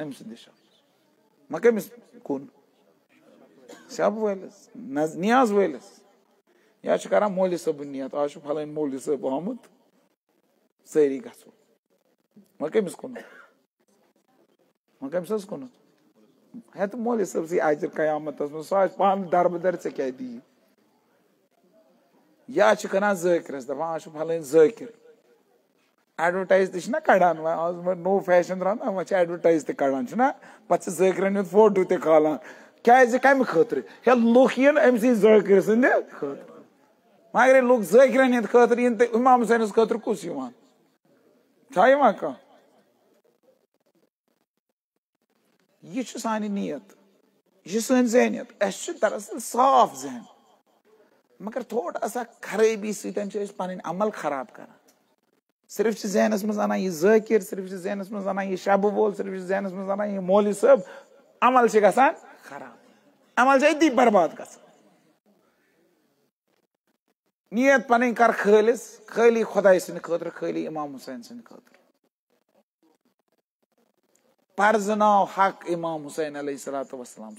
Speaker 1: अम सदिस शबस मा कमिस कुन शब वलिस नियाज वलिस या करान मौलवी साहब नियत आज फलान मौलवी साहब आमुत सारी गो मा कमिस कुन मा कमिस कुन है तो मौलवी साहब सी आज कयामत सह पान दरबदर ऐ क्या दी या करान ज़ाकिरस दपान आज फलान ज़ाकिर एडवर्टाइज तो कड़ान आज नो फैशन द्राव वह एडवर्टाइज तड़ान पे ज़ाकिरन फोटो तालान क्या कम खतर हे लुक इन अम ज़ाकिर सद खतर मगर लुक ज़ाकिरन खतर इन तो इमाम हुसैन खतर कुस यह कह यह सान नियत यह सन जहनियत दरअसल साफ जहन मगर थोड़ा सा खराबी सन अमल खराब कर सिर्फ जहनस मज आना यह ज़ाकिर सिर्फ जहनस मज आना यह शब वोल सिर्फ जहनस मज आना यह मौलवी साहब अमल गसान खराब अमल अदी बर्बाद ग नियत पन कर खालिस खाली खुदा सद खतर खाली इमाम हुसैन सद खतर पर्जनाव हक इमाम हुसैन अलैहिस्सलातु वस्सलाम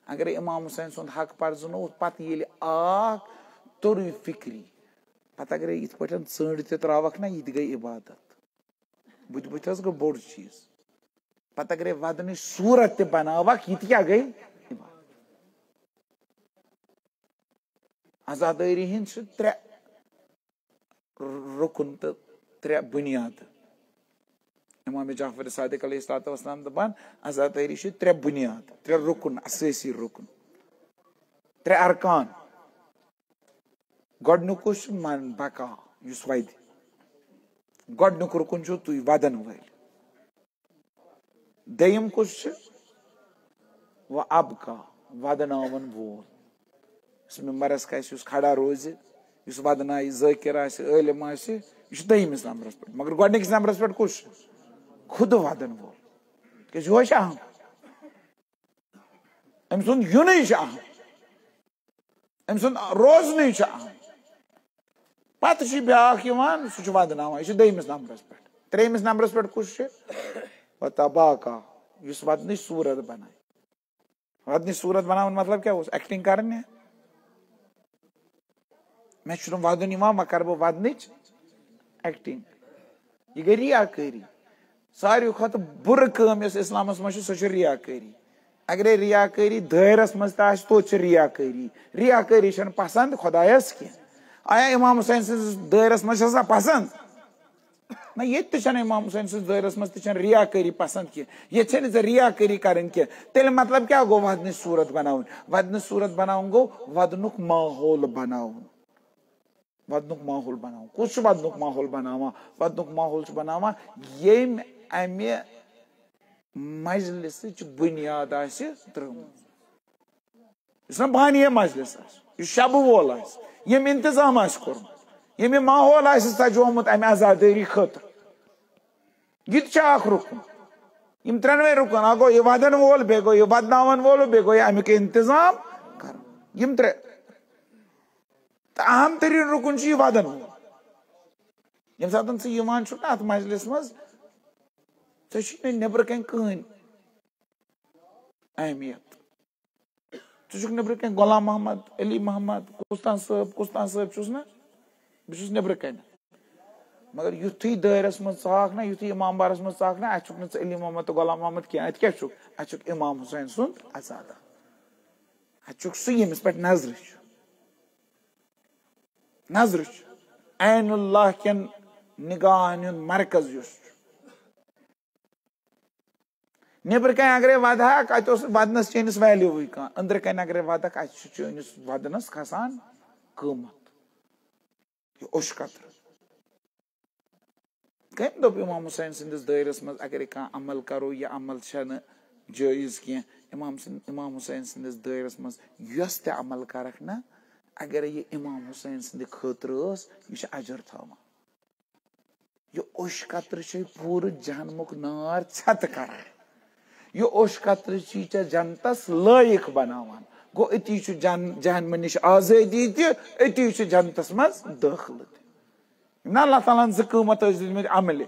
Speaker 1: अगर इमाम हुसैन सुंद हक पर्जनो पत तोर फिक्री पता अगर इत पे षंड त्रावक ना यह गई इबादत बुत बुत गो बोड़ चीज पता अगर वदन सूरत बनावक यह क्या गई आजादारी हिंद त्रे रुकन तो त्रे बुनियाद इमाम जाफर सादिक अलैहिस्सलाम दपान आजादारी त्रे बुनियाद त्रे रुकन अससी रुकन त्रे अरकान गोडनुक मन बका युस वद गोडनुक रुकन तु वदन वल दयम कुछ व अबका वदनावन वोल मरस का खड़ा रोज वदना ज़ाकिर आलिम यह दयमिस नंबरस पे मगर गोडनिकस नंबरस पे कुछ खुद वदन वोल क्या अहम अम सुन युन अहम अम सुन रोजन अहम पत ब्यान सह वदना यह दयमिस नंबरस पे त्रेमिस नंबरस पे कुछ तबाका इस वदन सूरत बनाए वदन सूरत बना मतलब क्या एक्टिंग कर मे वदन वह कर बह वदन एक्टिंग यह गई रियाकारी सारे खुद बुर कम इस्लामस मज सह रियाकारी अगर रियाकारी दायरस मज तो रियाकारी रियाकारी पसंद खुदायस कह आया इमाम हुसैन सस दायरस मज पसंद ना ये इमाम हुसैन सस दायरस मज रियाकारी पसंद कह ये रियाकारी कर तेल मतलब क्या गो वदन सूरत बनावन गो वदनुक माहौल बनावन वदनुक माहौल बनाव कुछ वदनुक माहौल बनावा वदनुक माहौल बनावा येम अमे मजलिस बुनियाद त्रुम बानिया मजलिस शब वोल यम इंतजाम कोर्मुत यम माहौल सजोमुत अमे आजादारी खतर यह रुकन यम त्रेनवे रुकन गो यह वदन वोल बे गो यह वदनावन वोल बे गो अमुक इंतजाम कर यम त्रे अहम तरीन रुकन यह वदन वोल यम सात अत मजलिस मज नबर कन कहन अहमियत नबर कन गुलाम मोहम्मद अली मोहम्मद कुस्तान साहब चुस ना बहुत नबर कन मगर युथी दायरस मज ना युथी इमाम बारस मज ना अत अली मोहम्मद तो गुलाम मोहम्मद क्या अत क्या अत इमाम हुसैन सुंद आजादा अत सह यमिस पे नजर ऐनुल्लाह कन निगाहन हुंद मरकज नबर कन अगर वदहक अत वदनस चैनिस वैल्यू कह अंदर कन अगर वदक अत वदनस खसान कीमत ओश कतर कम दोप इमाम हुसैन सदिस दायरस मज अगर कह अमल करो यह अमल जायज कह इमाम हुसैन सदिस दायरस मज यस ते अमल करक ना अगर यह इमाम हुसैन सद खतर यह अजर थवान यह ओश कतर पूरे जहन्मुक नार छत कर यह ओश कतर जनतस लायक बनावान गो अति जहन्म निश आजादी अति जनतस मज दाखिल ना अल्लाह ताला ज क़ीमत दित अमल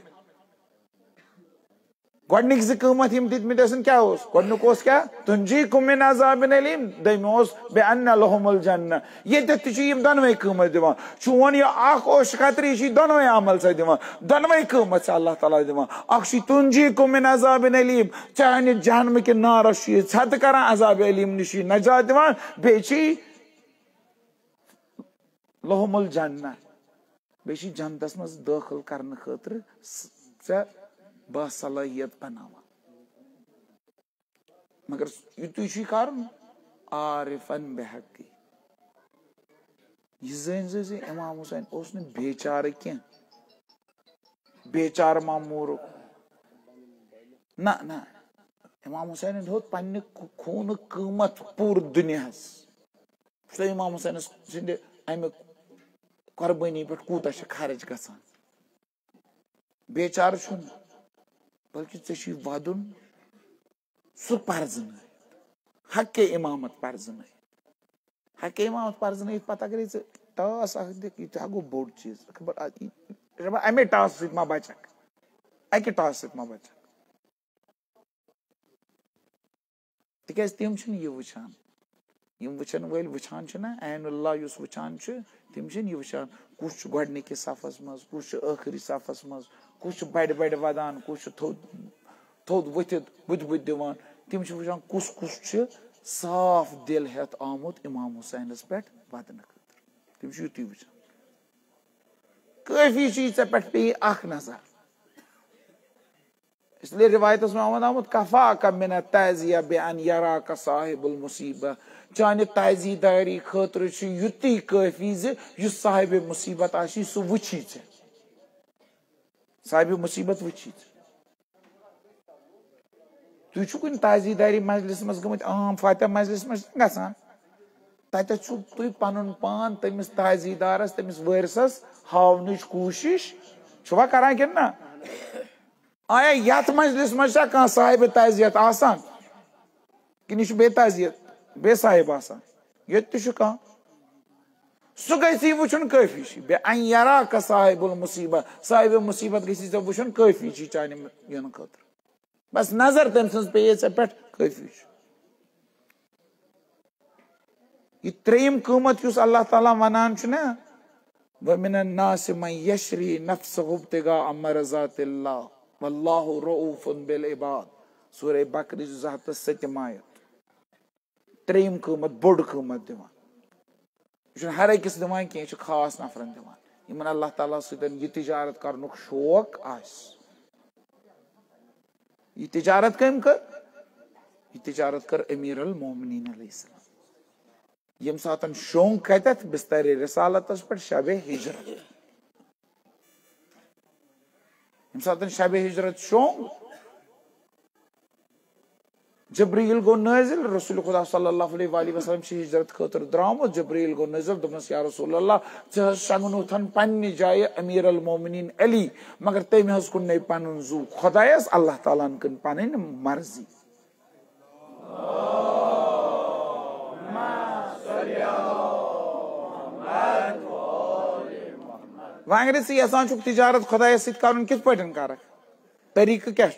Speaker 1: गोडनिक ज क़ीमत यम दित क्या गोडनुक क्या तुंजीकुम मिन अज़ाबिन अलीम दम बेअन्न लहुमुल जन्नह ये यम दोनवे क़ीमत दिवान चोन यह ओश कतर यह दोनवे अमल से दिवान दोनवे क़ीमत अल्लाह ताला दिवान अख तुंजीकुम मिन अज़ाबिन अलीम चाहे जहन्म के नारस छत कर अज़ाब अलीम निश नजात दिवान बे लहुमुल जन्नह बे जन्नतस मज दाखिल करने खतर बासलाहियत बनावा मगर यु कर आरिफन बेहकी यह जन इमाम हुसैन बेचार कह बेचार मामूर ना ना इमाम हुसैन होत पन्ने खून कीमत पूर दुनिया इमाम हुसैन सद अमे कुर्बानी पे कूत खर्च गसान बेचार बल्कि ऐ वदन सह पर्जन हक इमामत पर्जन हक इमामत पर्जन पता अगर टास दिख गो बोड़ चीज अमे टास मा बचक अकि टास मा बचक तिक तम यह वुचान वचन वल वचान ऐनुल्लाह युस वचान तम यह वचान कुछ गोडनिकिस सफस मज कुछ आखिरी सफस मज कुछ बड़ बड़ वदान कुछ थोद वथित बुत बुत दिवान तम वचान कुछ कुछ साफ दिल हेत आमुत इमाम हुसैनस पे वदन खतर तम युति वचान काफी चे पे पे अख नजर इसलिए रिवायत में आमुत कफा का मिन तजिया बेअन यरा का साहिबुल मुसीबत चाने ताजीदारी खतर युति काफी जुस साहिब मुसीबत आशी सह वुची चे साहिब मुसीबत वुची तुम कुन ताजीदारी मजलिस मज गमत आम फातह मजलिस मज गसान तत तुम पन पान तमिस ताजीदारस तमिस वारिसस हावन कोशिश छुवा करान कि ना आया यथ मजलिस मज कह साहिब ताजियत आसान कि यह बे ताजियत बे साहिब आसान ये कह सह गई वुचन काफी बे अरा का साहिबुल मुसीबत साहिब मुसीबत गई वुचन काफी चाने इन खतर बस नजर तम सज पे पे काफी यह त्रेम क़ीमत अल्लाह ताला वनान वमिन अन्नास मन यशरी नफ्सहु इब्तिगा मरज़ातिल्लाह वल्लाहु रऊफुन बिल इबाद सूरह बकरा 7 आयत त्रेम क़ीमत बोड़ क़ीमत दिवान हर अकिस दिवान कह खास नफरन दिवान यमन अल्लाह ताला सतन यह तिजारत करनुक शौक आस यह तिजारत कम कर यह तिजारत कर अमीर अल मोमिनीन अलैहिस्सलाम यम सातन शौक कतत बिस्तर रिसालतस पर शब हिजरत यम सातन शब हिजरत शौक जबरील गो नाजिल रसूल खुदा सल्लल्लाहु अलैहि वसल्लम हिजरत खतर द्राम जबरील गो नाजिल दमस या रसूल अल्लाह शगनुथन पन्नि जाय अमीर अल मोमिनीन अली मगर तम हज कुन पन जू खुदायस अल्लाह ताला कन पन मर्जी वह अगर यहां तिजारत खुदायस सत कित पे कर तरीक क्या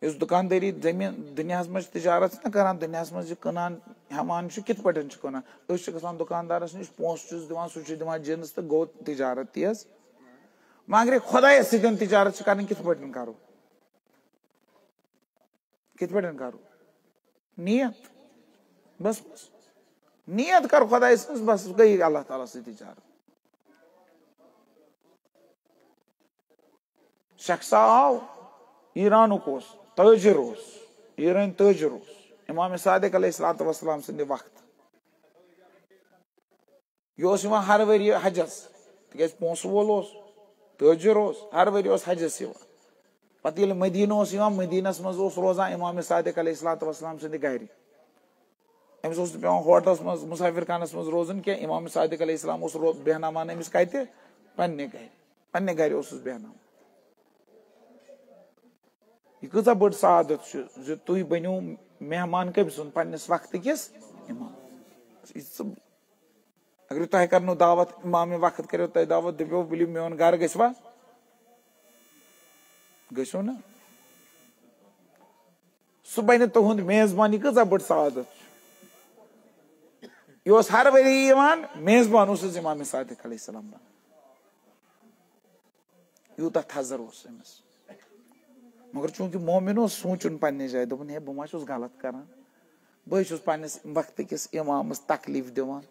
Speaker 1: इस दुकानदारी जमीन दुनिया मज तिजारत ना करान दुनिया मज कनान हमान कित पे कनान गसान दुकानदारस नश पोस दिवान सह दिवान जिन्स तो गो तिजारत तेज मगर खुदायस सत तिजारत कर कित पे करो कित पे करो नियत बस नियत कर खुदायस बस गई अल्लाह ताला से तिजारत शख्सा आव ईरान ताजिर ईरान ताजिर इमाम सादिक अलैहिस्सलाम सद वक्त यह हर वरी हजस तक पोस वोल ताजिर हर वरी हजस पे मदीन मदीनस मज रोजान इमाम सादिक अलैहिस्सलाम सद गर अमिस पे होटलस मज मुसाफिर खानस मज रोजन क्या इमाम सादिक अलैहिस्सलाम बेहनामान अमिस कत पन्ने गर बेहनामान यह कचा बड़ सादत तुम बनो मेहमान कम सुन पन्नस वक्त किस इमाम अगर तुह कर दावत इमाम वक्त करो तुम दावत दपो बिलियो मोन घर गवा गो ना सह बन तुंद मेजबान यह कचा बड़ सादत यह हर वरी मेजबान इमाम सादिक अलैहिस्सलाम यूत थजर अमिस मगर चूंकि मोमिन सोचुन पन्ने जाए दोपन हे बह गलत करान बस पन्नस वक्त किस इमामस तकलीफ दिवान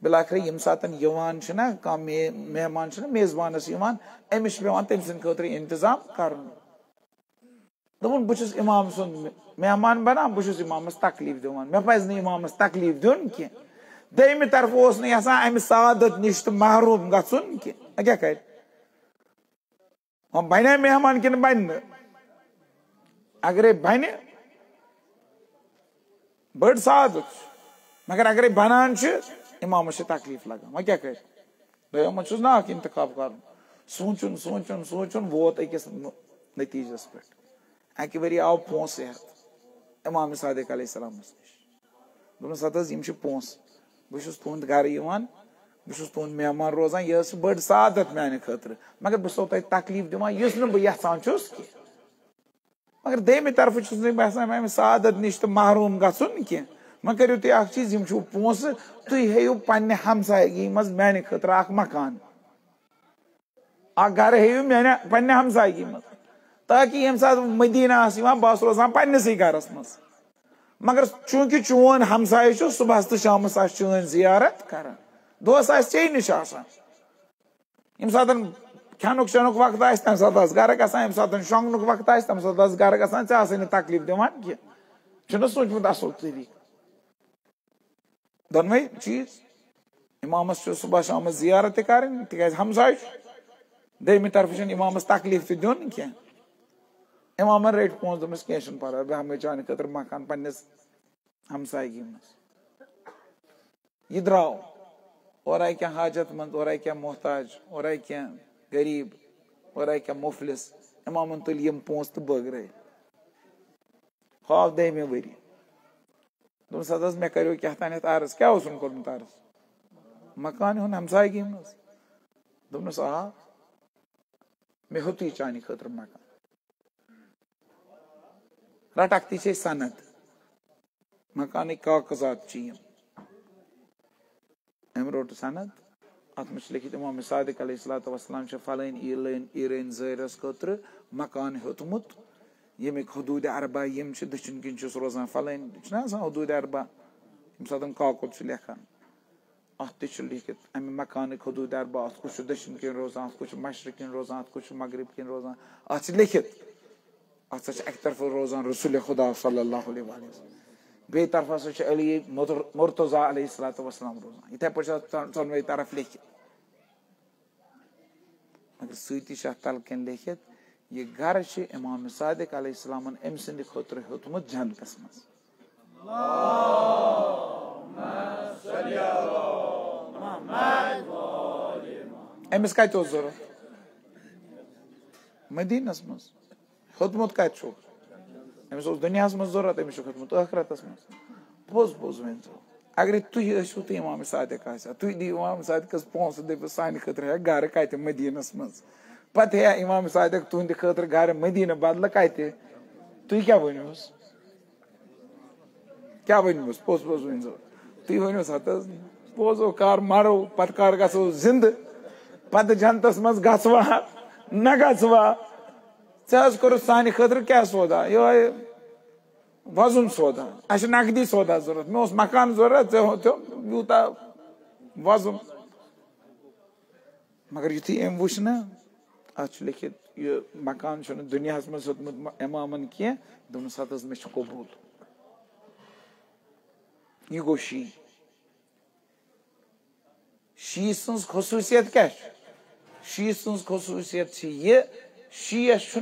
Speaker 1: बिलाखिर यम सातन ना कह मेहमान मेजबानस अमिस पेवान तम सद खतर इंतजाम कर दोपन बस इमाम सुन मेहमान बना बस इमामस तकलीफ दिवान मे पज न इमामस तकलीफ दिन कह दम तरफ अमि सादत निश तो महरूम गन कह क्या कर बने मेहमान कि बन अगर बन बड़ सादत मगर अगर बनान इमामस तकलीफ लगान वह क्या कर दो ना इंतखाब कर सोचुन सोचुन सोचुन वोत अकिस नतीजस पे अकि वरी आव पोस हेत इमाम सादिक अलैहिस्सलाम नश दोपन सत पोस बस तुंद गर बस तुंद मेहमान रोजान यह बड़ सादत माने खतर मगर बस तुम तकलीफ दिवान इस बह यहां कह मगर दोयमि तरफ बसान सादत नश तो महरूम गन कह वह करो तुम चीज पोस तुम हेयू पन्ने हमसायगी मज माने खतर अख मकान घर हेयू माने पन्ने हमसायगी मज ताकि यम सात मदीना बस रोजान पन्नसै घरस मज मगर चूंकि चोन हमसाय सुबह तो शाम चन जियारत कर दोस चे नश यम सात खेनुक शेनुक वक्त आम सात घर गम सात शोंगनुक वक्त तम सात घर गसान तकलीफ दिवान कह सोचमुत असल तरीक दोनवे चीज इमामस सुबह शाम जियारत कर हमसाय दोयमि तरफ इमामस तकलीफ दिन कह इमामन रट पोस दोपस कह पर बह हम चाने खतर मकान पन्नस हमसायगी मज यह द्राव और आय क्या हाजतमंद और आय क्या मोहताज और आय क्या गरीब और आय क्या मुफलिस इमामन तुल यम पोस तो बगरे खौफ दोयमि वरी दोपस मे करो क्या तान अर्ज क्या कोर्मुत अर्ज मकान हुन हमसायगी मज दोपस आ मे होती चाने खतर मकान रटक ती सनद मकान कागजात अम रोट सनद अत लिखित इमाम सादिक अलैहिस्सलाम फलान ईरान ज़ायरस खतर मकान हेतमुत यमिक हदूद अरबा यम दक्षिण किन रोजान फलान हदूद अरबा यम सात काकुद लेखान अत लिखित अमे मकान हदूद अरबा अत कुछ दक्षिण किन रोजान अत कुछ मशरक किन रोजान अत कुछ मगरिब किन रोजान अत लिखित अत एक तरफ रोजान रसूल खुदा सल्लल्लाहु अलैहि वसल्लम बे तरफ अली मुर्तजा अलैहिस्सलाम रोजान इथे पे चौनवे तरफ लिखित मगर सती तलकन लिखित यह घर इमाम सादिक अलैहिस्सलाम अम सद खुतर हेतमुत जन्नतस मज अमिस कत जरूरत मदीनस मज हेतमुत कत अमिस दुनिया मज जरूरत अमिस हेतमुत आखिरतस मज पोज पोज वन अगर तुम तो इमाम सादिक तुम दी इमाम सादिकस पोस दप सान खतर है घर कत मदीनस मज पत है इमाम सादिक तुंद खतर घर मदीना बदल कत तुम क्या वनोस पोज पोज वन तुम वनोस हत पोजो कार मारो पत कार गो जिंद पत जन्नतस मज गवा न गवा कोर सान खतर क्या सौदा ये वजुन सौदा अस नकदी सौदा जरूरत मे मकान जरूरत यूता वजुन मगर युथी अम वुच ना अत लिखित यह मकान दुनिया मज हेतमुत इमामन कह दोपस हत मे कबूल यह गो शी सज खसूसियत क्या शी सज खसूसियत यह शीयस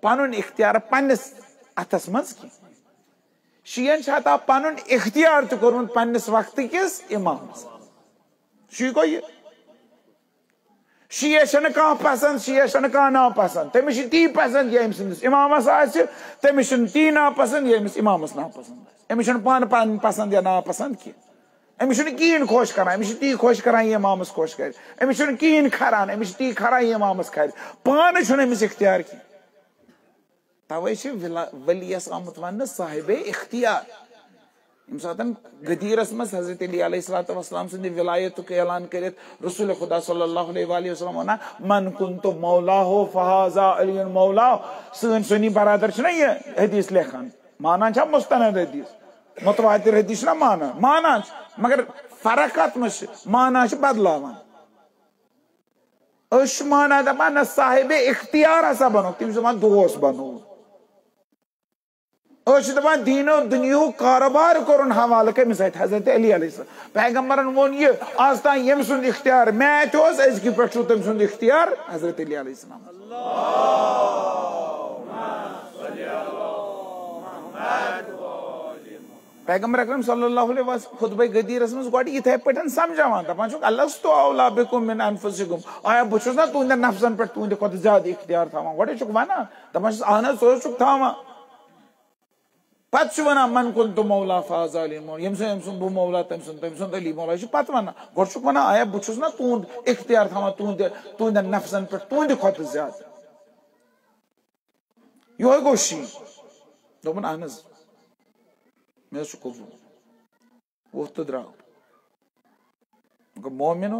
Speaker 1: पन इख्तियार पन्निस अथस मज कह शीयन हता पन इख्तियार कोर्मुत पन्निस वक्त किस इमामस शी गो यह शीयस कह पसंद शीयस कह ना पसंद तमिस ती पसंद यह अमिस इमामस तमिस ती ना पसंद यह अमिस इमामस ना पसंद अमिस पान पान पसंद या ना पसंद कह अमिस कहीन खुश करान अमिस ती खुश करान यह इमामस खुश कर अमिस कहीन खरान अमिस ती खरान यह इमामस खर पान अमिस इख्तियार कह तवे वलियस आमुत वन साहिबे इख्तियार यम सात गदीरस मज हजरत अली अलैहिस्सलाम सद विलायत ऐलान कर रसूल खुदा सल्लल्लाहु अलैहि वसल्लम वना मन कुन्तु मौलाहु फहाजा अली मौलाहु सुनी बरादर यह हदीस लेखान माना मुस्तनद हदीस मुतवातिर हदीस ना माना मगर फर्क अत माना बदलावान माना दपान साहिबे इख्तियार हसा बनो तमिस दोस्त बनो दपान दीनो दुनिया कारोबार कोर हवाले कमिस हजरत अली अलैहिस्सलाम पैगंबरन वोन यह आज तान यम सुंद इख्तियार मैच अजकि पे तम सुंद इख्तियार हजरत अली अलैहिस्सलाम पैगंबर अकरम सल्लल्लाहु अलैहि वसल्लम खुतबे गदीरस मज गोड इथे पटन समझावान दपान अल्लाह तो औला बिकुम मिन अनफुसिकुम आया बुछस ना तुंद नफ्सन पे तुंद खुद ज्यादा इख्तियार थावा गोड चुक वना दपान आना सो चुक थावा पत वना मन कुन्तु मौला फाजा अली मौला यम बु मौला तम अली मौला पत वना गोड चुक वना आया बुछस ना तुंद इख्तियार थावा तुंद नफ्सन पे तुंद खुद ज्यादा यो गो शी दोपन अहन मे कबूल वो तो द्राव मोमिन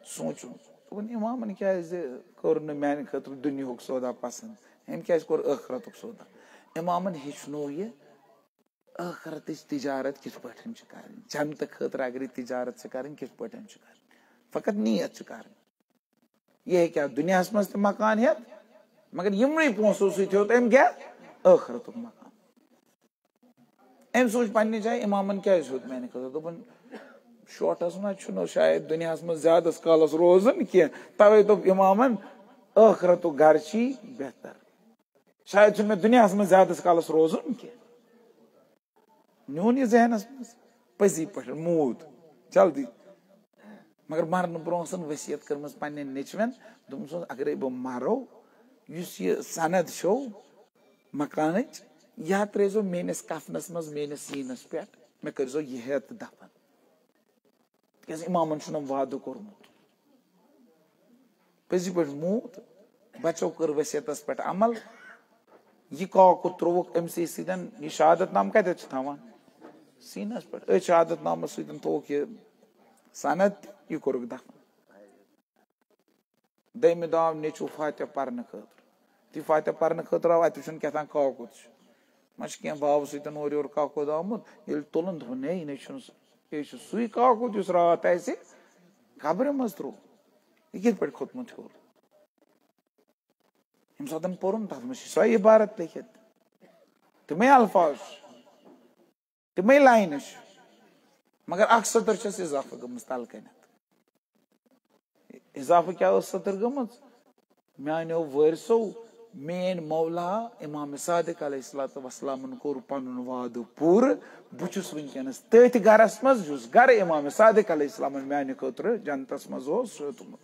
Speaker 1: सोचुन दोपन इमामन क्या कोर मान खतर दुनिया सौदा पसंद अम क्या कोर आखरत सौदा इमामन हेचनो ये आखरत तिजारत किस पठन कर जन्नत खतर अगर तिजारत कर किस पठन कर फकत नीयत कर यह क्या दुनिया मज मकान हेत मगर यमन पोसो सम क्या आखरत मकान अम सोच पन्ने जाए इमामन क्या मान खतर दोपन शॉर्टस ना शायद दुनिया मज ज्यादा कालस रोजन कह तवे दोप इमामन आखरत घर बेहतर शायद मे दुनिया मज ज्यादा कालस रोजन कह न्यून यह जहनस मज पजी पे मूद जल्दी मगर मरन ब्रो वसीयत कर्म पे नचवन दोपन अगर बह मरो यह सनद शो मकान यह त्रो मेस कफनस मज मेस सीनस पे मे कर यह दफन क्या इमामन वाद कोर्मुत पजी पे मूद बचो कर वसीयतस पे अमल यह काकुत त्रोक अमस यह शहादत नाम कत थान सीनस पे शहादत नाम थोक यह सनद यह कोर दफन दम दाव नेचु फातह पर्न खतर ती फातह पर्न खतर आव अत क्या काकुत क्या बाव सोर योर काकुत आमुत ये तुलन दोपन ने यह सुई काकुत इस रात खबर मज त्रो यह कत पे खोतमुत होर यम सात पोरुन तथ मे सो इबारत लिखित तमे अल्फाज तमे लाइन मगर अख सतर इजाफा गम तल कन इजाफा क्या सतर गम मानो वरसो मेन मौला इमाम सादिक अलैहिस्सलाम कोर पन वाद पूर बुचुस वनकस तथ गरस मज गर इमाम सादिक अलैहिस्सलाम मान खतर जन्नतस मज सोतमुत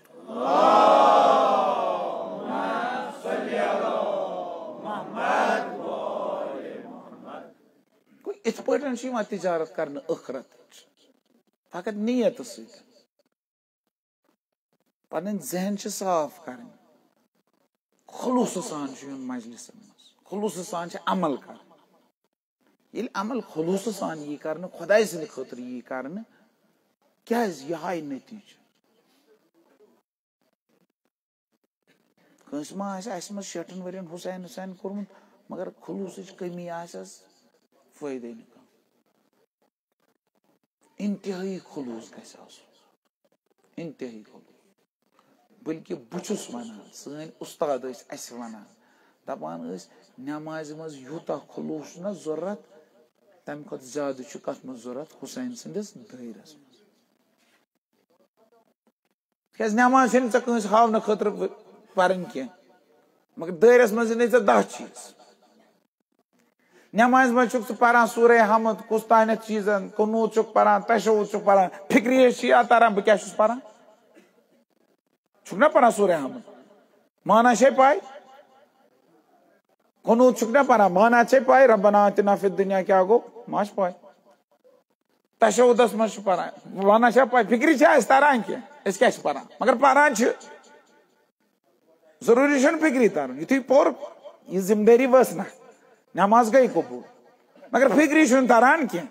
Speaker 1: इत पे तिजारत कर आखरत फकत नीयत पन जहन साफ कर खुलूस सान मजलिस खुलूस सान अमल कर ये अमल खुलूस सान यी कर खुदाई सद खतर यी कर क्या यह नतीज कंस मा मज 60 वरियन हुसैन हुसैन कोर्मुत मगर खुलूस कमी आसस फायदे ना इंतहाई खुलूस गस इंतहाई खुलूस बल्कि बुचुस वनान सन उस्ताद वन दपान नमाज मज यूता खुलूस ना जरूरत तम खत ज्यादा कत मज जरूरत हुसैन सदिस दायरस क्या नमाज चे हावन खतर पर्न कह मगर दायरस मज ने 10 चीज नमाज मज पान सूर हमद कुस तान चीजन कुनूत पान तशहुद पान फिक्र तारान बह क्या पान ना पान सूर हमद माना छे पाई कुनूत ना पान माना छे पाई रब्बना आतिना फिद दुनिया क्या गो माश पाई तशहुदस मज पान माना छे पाई फिक्र तारान क्या पान मगर पान जरूरी फिक्री तार यु पोर यह जिम्मेदारी वस ना नमाज गई कबूल मगर फिक्री तारान कह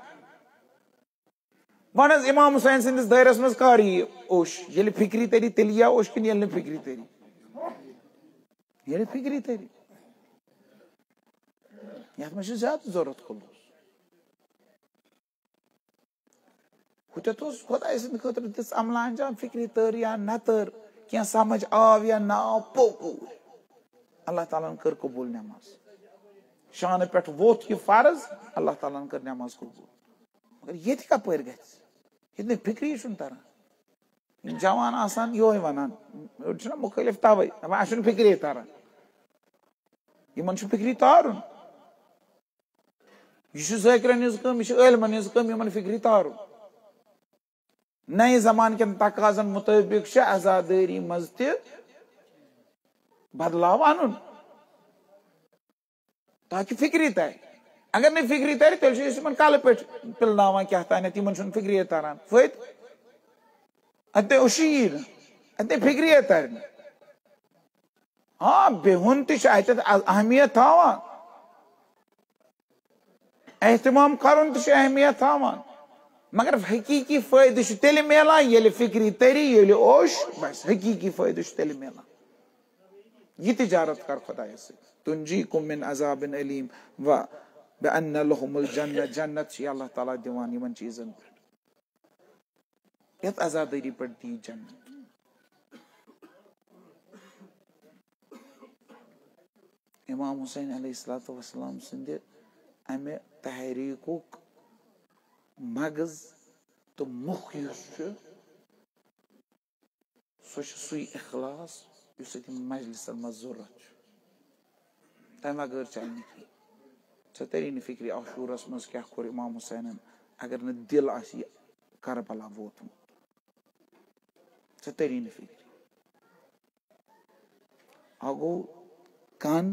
Speaker 1: वन इमाम हुसैन सदिस दायरस मज कर ओश ये फिक्री तरी तेल या ओश कि ये फिक्री तरी ये फिक्री तरी ये ज्यादा जरूरत खुलूस हुत खुदा सद खतर दिस अमला अंजाम फिक्री तर या न तर क्या समझ आव या ना आव पोकू अल्लाह ताला कर कबूल नमाज शान पे वोत यह फर्ज अल्लाह ताला कर नमाज कबूल मगर ये कपर ग फिक्री तारान जवान आसान यो वनान मुख्तलिफ तवे अह फिक्री तारान इन फिक्री तारुन यह ज़ाकिरन हज कम यह इल्मन हज कम इन फिक्री तारुन नए जमान के तकाजन मुताबिक आजादारी मज बदलाव अन ताकि फिक्री तय अगर नहीं फिक्री तर तेल कल पे पिलना क्या तान इन फिक्री तारान फत अत उशीर अत फिक्री तर हाँ बेहुन अहमियत थवान एहतमाम करन तो अहमियत थावान मगर हकीकी फायदे तेल मिलान ये फिक्री तरी ये ओश बस हकीकी फायदे तेल मिलान यह तिजारत कर खुदाया से तुंजीकुम मिन अज़ाबिन अलीम व बअन्न लहुमुल जन्नत जन्नत अल्लाह ताला दिवान यमन चीजन पे यत आजादी पर दी जन्नत इमाम हुसैन अलैहिस्सलातु वस्सलाम सिंदे अमे तहरीकुक मगज तो मुख सुई इखलास मजलिस मज जरूरत तम बगैर चल चे तरी न फिक्री आशूरस मज क्या कोर इमाम हुसैन अगर न दिल आसी करबला वोतमुत चे तरी न फिक्री अगो कान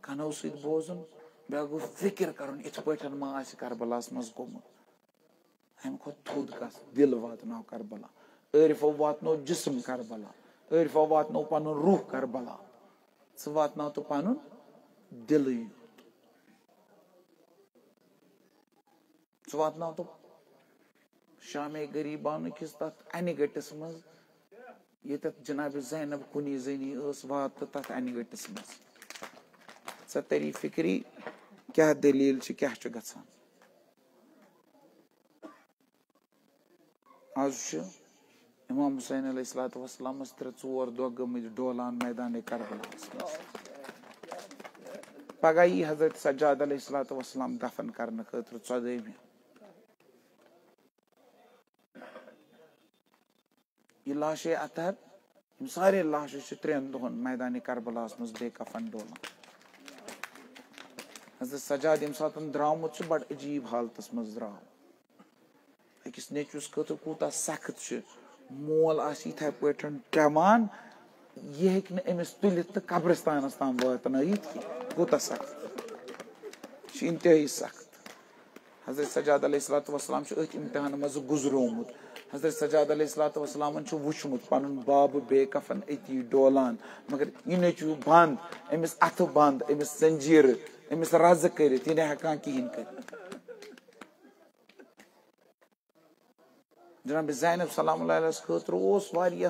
Speaker 1: कनो सत बोजन बे गो फिक्र करन इत पठन मा आसी करबलास मज गोमुत हम खो थोद कस दिल वातनो करबला अर्फो वातनो जिस्म करबला अर्फो वातनो पनुन रूह करबला स वातनो तो पनुन दिल स वातनो तो शामे गरीबान किस तत अनि गटस मज ये तत जनाब ज़ैनब कुनी ज़नी उस वात तत अनि गटस मज स तरी फिक्री क्या दलील छ क्या छ गछान आज इमाम हुसैन अलैहिस्सलातु वस्सलाम 3-4 दो गमित डोलान मैदान करबला पगाई हजरत सज्जाद अलैहिस्सलातु वस्सलाम दफन करने खतर 14 ये लाशे अतर सारे लाशे 3 दोहन मैदान करबला मज बे कफन डोलान हजरत सज्जाद यम सातन द्रामुत बड़ अजीब हालतस मज द्राव अकिस नेचुस खतर कूता सख्त मोल थे पठन टमान यह अमिस तुलित तो कब्रिस्तानस ताम वातनयित कूता सख्त इंतहाई सख्त हजरत सज्जाद अलैहिस्सलातु वस्सलाम अथ इम्तिहान मज गुजरोमुत हजरत सज्जाद अलैहिस्सलातु वस्सलाम वुचमुत पनुन बाब बेकफन अति डोलान मगर यह नेचु बंद अमिस अथ बंद अमिस जंजीर अमिस रज कर यह हेकान कहें कर जनाब ज़ैनब सलाम खतर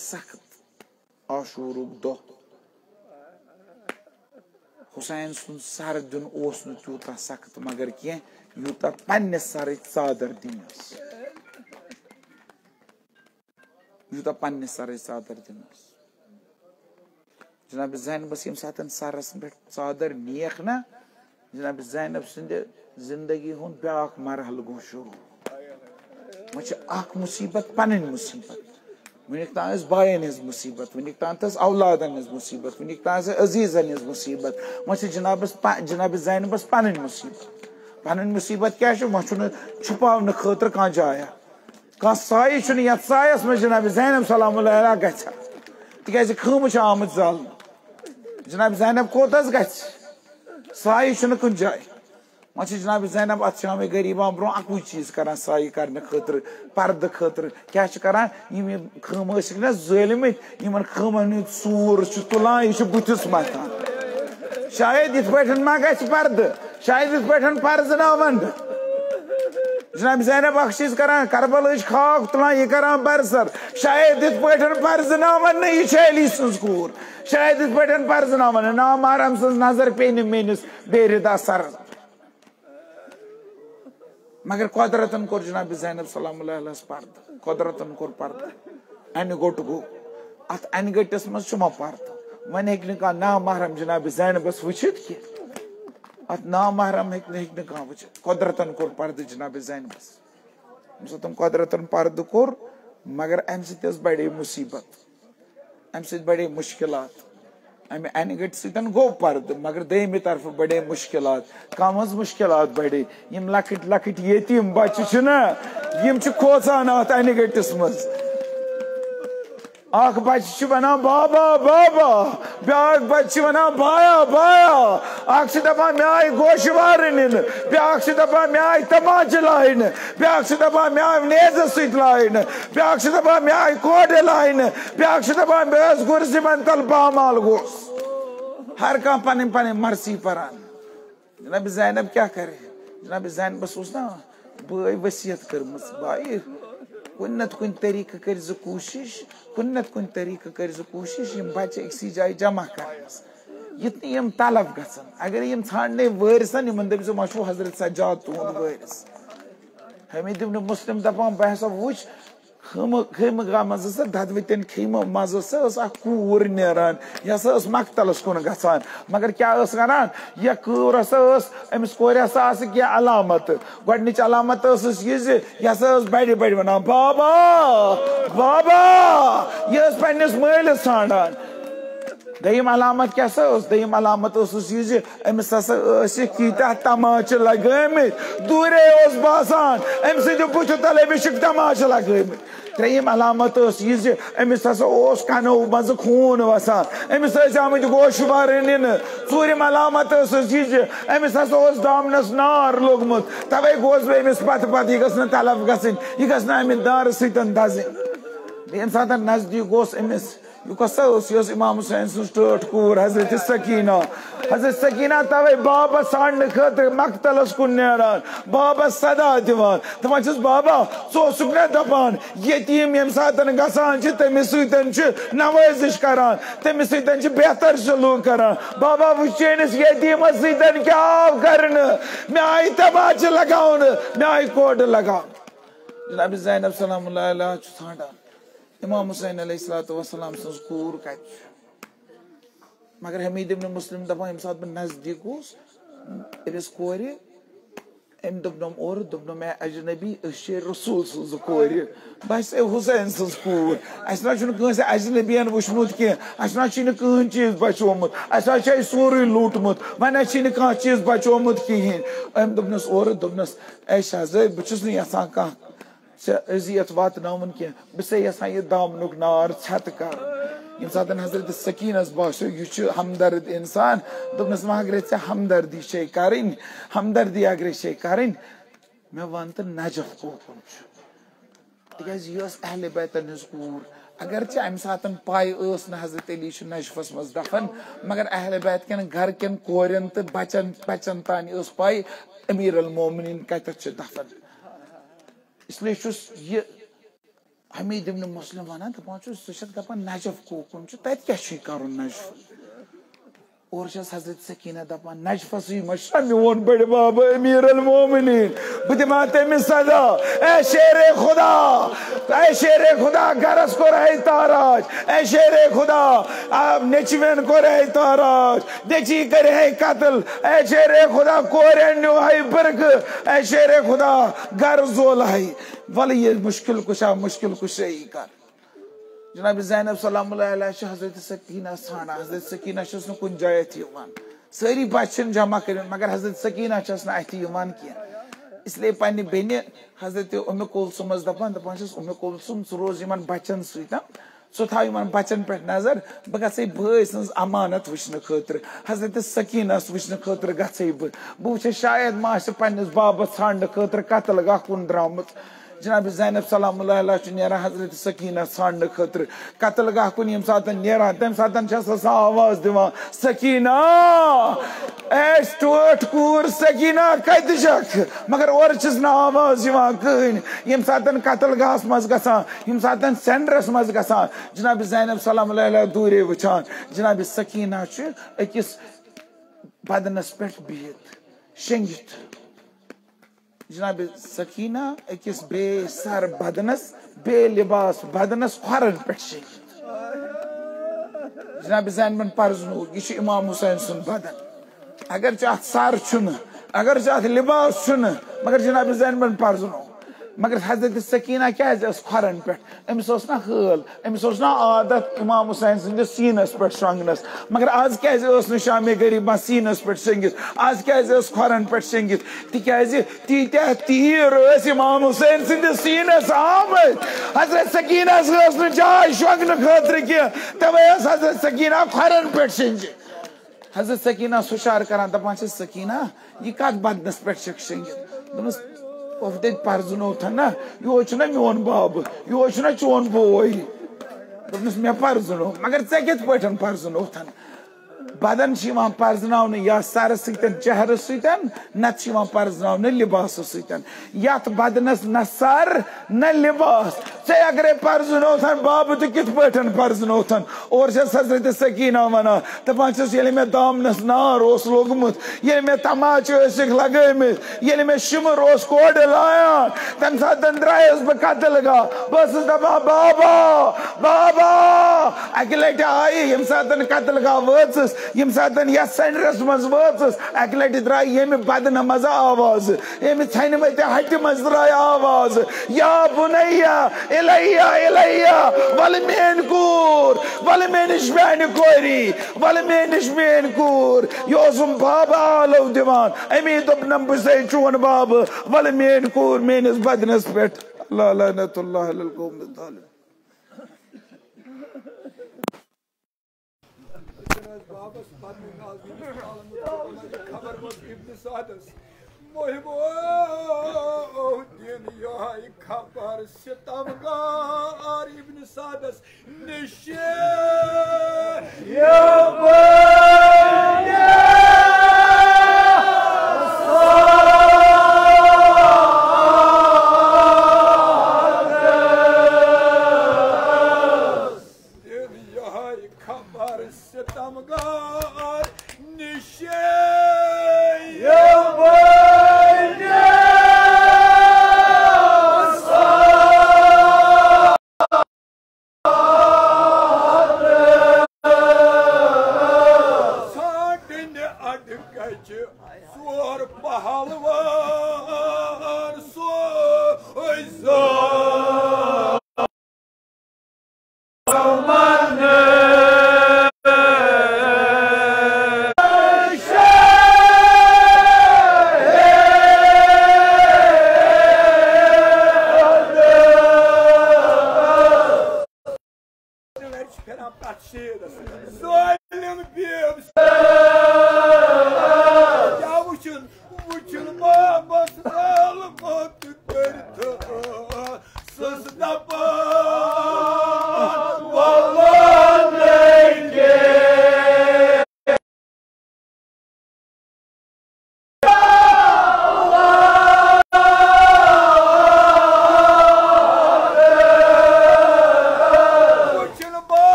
Speaker 1: सख्त आशूरुक दो हुसैन सुन सर दिन तूता सख्त मगर क्या यूता पन्ने सर चादर दिनस यूता पन्ने सर चादर दिनस जनाब ज़ैनबस यम सातन सरस पे चादर नियख ना जनाब ज़ैनब सिंदे जिंदगी हुन ब्याख मरहल गो शुरू मुसीबत पन मुसीबत वनिक तान बायन हज मुसीबत वनिक तान औलादन हज मुसीबत वनिक तान अजीजन हज मुसीबत जनाब ज़ैनबस पन मुसीबत क्या छुपाव खतर कह जाया कह साय ये सायस में जनाब ज़ैनब सलाम गि खम आम जल जनाब ज़ैनब कोत ग साय कुन जाय जनाब ज़ैनब अत गरीबान ब्रो अकु चीज कर साई करने खतर पर्द खतर क्या कर खम ना जलिमित इन खमन सूर तुलान यह बुथिस मथान शायद इत पे मा ग पर्द शायद इत पे पर्जनावन जनाब ज़ैनब अख चीज कर करबल खाक तुलान यह कर बरसर शायद इत पे पर्जनावन यह अली सज कूर शायद इत पे पर्जनावन ना महरम सज नजर पे मेनिस बेरिदा सर मगर कुदरतन कोर जनाब ज़ैनब सलाम पर्द कुदरतन कोर पर्द अन गोट गो अत अन गटिस मज पर्द वन हे ना महरम जनाब ज़ैनबस वुचित कि अत ना महरम हे वुचित कुदरतन कोर पर्द जनाब ज़ैनबस तम कुदरतन पर्द कोर मगर अम बड़े मुसीबत अम बड़े मुश्किलात अमे अन गट सतन गो पर्द मगर दयमे तरफ बड़े मुश्किलात कम मुश्किलात बड़े यम लकट लकट यतीम बच्चे यम खोचान अत अन गटिस मज अख बच्चे वनान बाबा बाबा ब्याक बच्चे वनान बाया बाया अख दपान मे आय गोशवार इन ब्याक दपान मे आय तमाच लाइन ब्याक दपान मे आय नेज सत लाइन ब्याक दपान मे आय कोडे लाइन ब्याक दपान बस गुरसी मन तल पामाल गोस हर कह पन पन मर्सी परान जनाब ज़ैनब क्या करे जनाब ज़ैनबस उस ना बई वसीयत करमस भाई कुन नत कुन तरीक़ कर कोशिश कुन नत कुन तरीक़ कर कोशिश यम बच्चे अक्सी जाय जमा करनस यत यम तलब गसन अगर यम छाड़ने वारिसन यमन दपो मशहूर हजरत सज्जाद तुंद वारिस हमीद इब्न मुस्लिम दपान बह हसा वुच खेमगा मज ददवतन खेम मज कूर नान यह मकतलस कुन गसान मगर क्या करान यह कूर अमिस कोर क्या अलामत गोडनिच अलामत यह बड़ बड़ वन बाबा बाबा यह पन्निस मालिस छाड़ान दयम अलामत क्या दयम अलामत अमिस कीता तमाच लगमित दूरे बासान अम बुथ तल अमिस तमाच लगमित त्रेयम अलामत अमिस कनो मज खून वसान अमिस आमत गोश वारन चूरम अलामत अमिस दामनस नार लोगमुत तवे गोस बह अमिस पत पत यह गस तलब गसन यह गस अमित नार सतन दजन ये सात नजदीक गोस अमिस यह इमाम हुसैन सुन टट कूर हजरत सकीना तवे बाबा साड़ने खतर मकतलस कुन नान बाबा सदा दिवान दपान बाबा सोसुक ना दपान यतीम यम सात गसान तमिस सतन नवाजिश करान तमिस सतन बेहतर सलूक करान बाबा वुचेनिस यतीमस सतन क्या करन मे आई तमाच लगाउन मे आई कोड लगाउन जनाब ज़ैनब सलामुल्लाह अलैहा छाड़ान इमाम हुसैन अलैहिस्सलाम सज कूर कत मगर हमीद इब्न मुस्लिम दपान यम सात बह नजदीक अमिस कोर अम दोपनम और दोपन मैं अजनबी रसूल सज कोर बस हुसैन सज कूर अस अजनबियन वुचमुत कह कहन चीज बचोमुत सोरे लूटमुत वन कह चीज बचोमुत कहें अम दोपनस और दोपनस ए शहजाद बहुत यहां कह अजियत वातन कह बस यहां यह दामनुक नार छत कर यम सात हजरत सकीनस बासो यह हमदर्द इंसान दोपनस वह अगर ऐ हमदर्दी शे करें हमदर्दी अगर शे करें मे वन तो नजफ कोकुन तिकाज यह अहले बैतन हज कूर अगर अम सात पाई हजरत अली नजफस मज दफन मगर अहले बैत कन घर कन कोरन तो बचन तान पाई अमीर अल मोमिनीन कत दफन इसलिए यह हमीद इब्न मुस्लिम वन दपान दपान नजफ कोकुन तत क्या कर नजफ और हजरत सकीना दपान नजफस मोन बड़ बाबा अमीर अल मोमिनीन बह दिमा तमिस सदा ए शेर खुदा गरस को रहे ताराज ए शेर खुदा नेचवेन को रहे ताराज नेची करे कत्ल ए शेर खुदा कोरें न्यू हाई बर्ग ए शेर खुदा गर जोल हाई वल ये मुश्किल कुशा ही कर जनाब ज़ैनब सलामुल्लाह अलैहा हजरत सकीना छाना हजरत सकीना कुन जाय सारी बच्चे जमा कर मगर हजरत सकीना अथ कह इसलिए पन्ने बेन हजरत उम्मे कुलसुम दपान उम्मे कुलसुम रोज इन बच्चन सह थाव बच्चन पे नजर बह गे भाई सज अमानत वुचन खतर हजरत सकीनस वुचन खतर गे बह वुचे शायद मा पन्निस बाबस छाड़ने खतर कत्ल गाह कुन द्रामुत जनाब ज़ैनब सलामुल्लाह अलैहा नेरा हजरत सकीना छाड़ने खतर कत्ल गाह कुन यम सात नेरान तम सात आवाज दिवान सकीना ए टोट कूर सकीना कत मगर और ना आवाज कहें यम सात कत्ल गाहस मज गसान यम सात सेंडरस मज गसान जनाब ज़ैनब सलामुल्लाह अलैहा दूरे वुचान जनाब सकीना अकिस बदनस पे बिहित शेंगित जनाब सकीना अकिस बे सर बदनस बे लिबास बदनस खरन पे जनाब ज़ैनबन पर्जनो यह इमाम हुसैन सुन बदन अगर अत सर अगर अत लिबास मगर जनाब ज़ैनबन पर्जनो मगर हजरत सकीना क्या खरन पे अमिस ना हल अमिस ना आदत इमाम हुसैन सन्दस सीनस पे शंगनस मगर आज क्या शामे गरीबा सीनस पे शेंगित आज क्या खरन पे शेंगित तिकाज तीत्या तीर इमाम हुसैन सन्दस सीनस आमत हजरत सकीनस जाय शंगन खतर कह तवे हजरत सकीना खरन पे शेंगित हजरत सकीना सुशार करान दपान सकीना यह कत बदनस पे शेंगित पर्जनो ना यह मोन बाब यह चोन बोई मे पर्जनो मगर ऐ कत पे पर्जनो बदन पर्जन या सर सतन चेहर सतन नत पर्जन लिबास सतन यथ बदनस न सर न लिबास चे अगर पर्जन बाब तो कित पे पर्जन और हजरत सकीना वना दपान ये मे दामनस नार लोगमुत ये मे तमाचे लगमित ये मे शिमर कोड लायान तम सात द्रायस बह कतल गा बस दपा बाबा बाबा अक लट आई यम सात कतल गा वस यम सात यथ सेंडरस मज वस अक लट द्राय ये बदन मज आवाज ये छन मत हट मज द्राय आवाज या बुनैया इलैया इलैया वल मेन कूर वल मेनिश मेन कोरी वल मेनिश मेन कूर योसुम बाबा आलो दिवान अमी दोपनम बसे चोन बाब वल मेन कूर मेनिस बदनस पे अल्लाह लअनतुल्लाह अलल कौम ज़ालिम। खबर सितमगार इब्न सादस निशे खबर सितमगार निशे Sor pahalvan soyza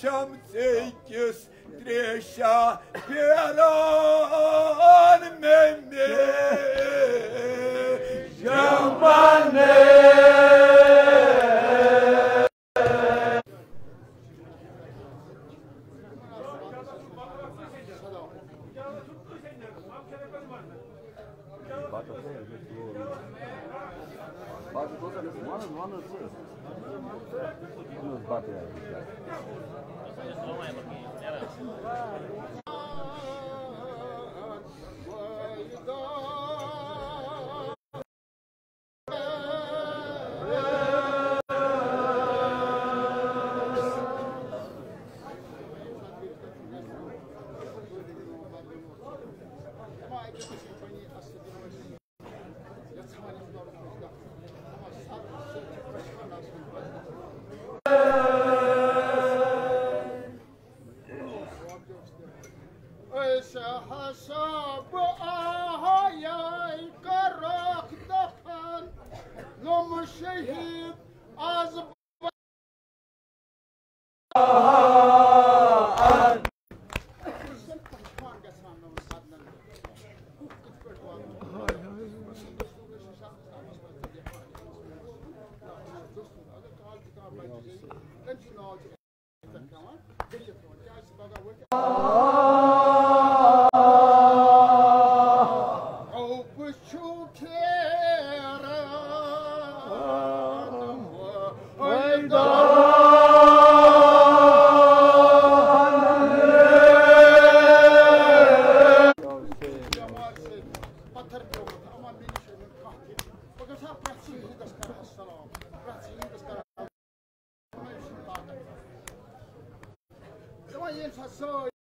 Speaker 1: Şamsekis treşa peran meme jamane حسب آهای کراک دفن نم شهید از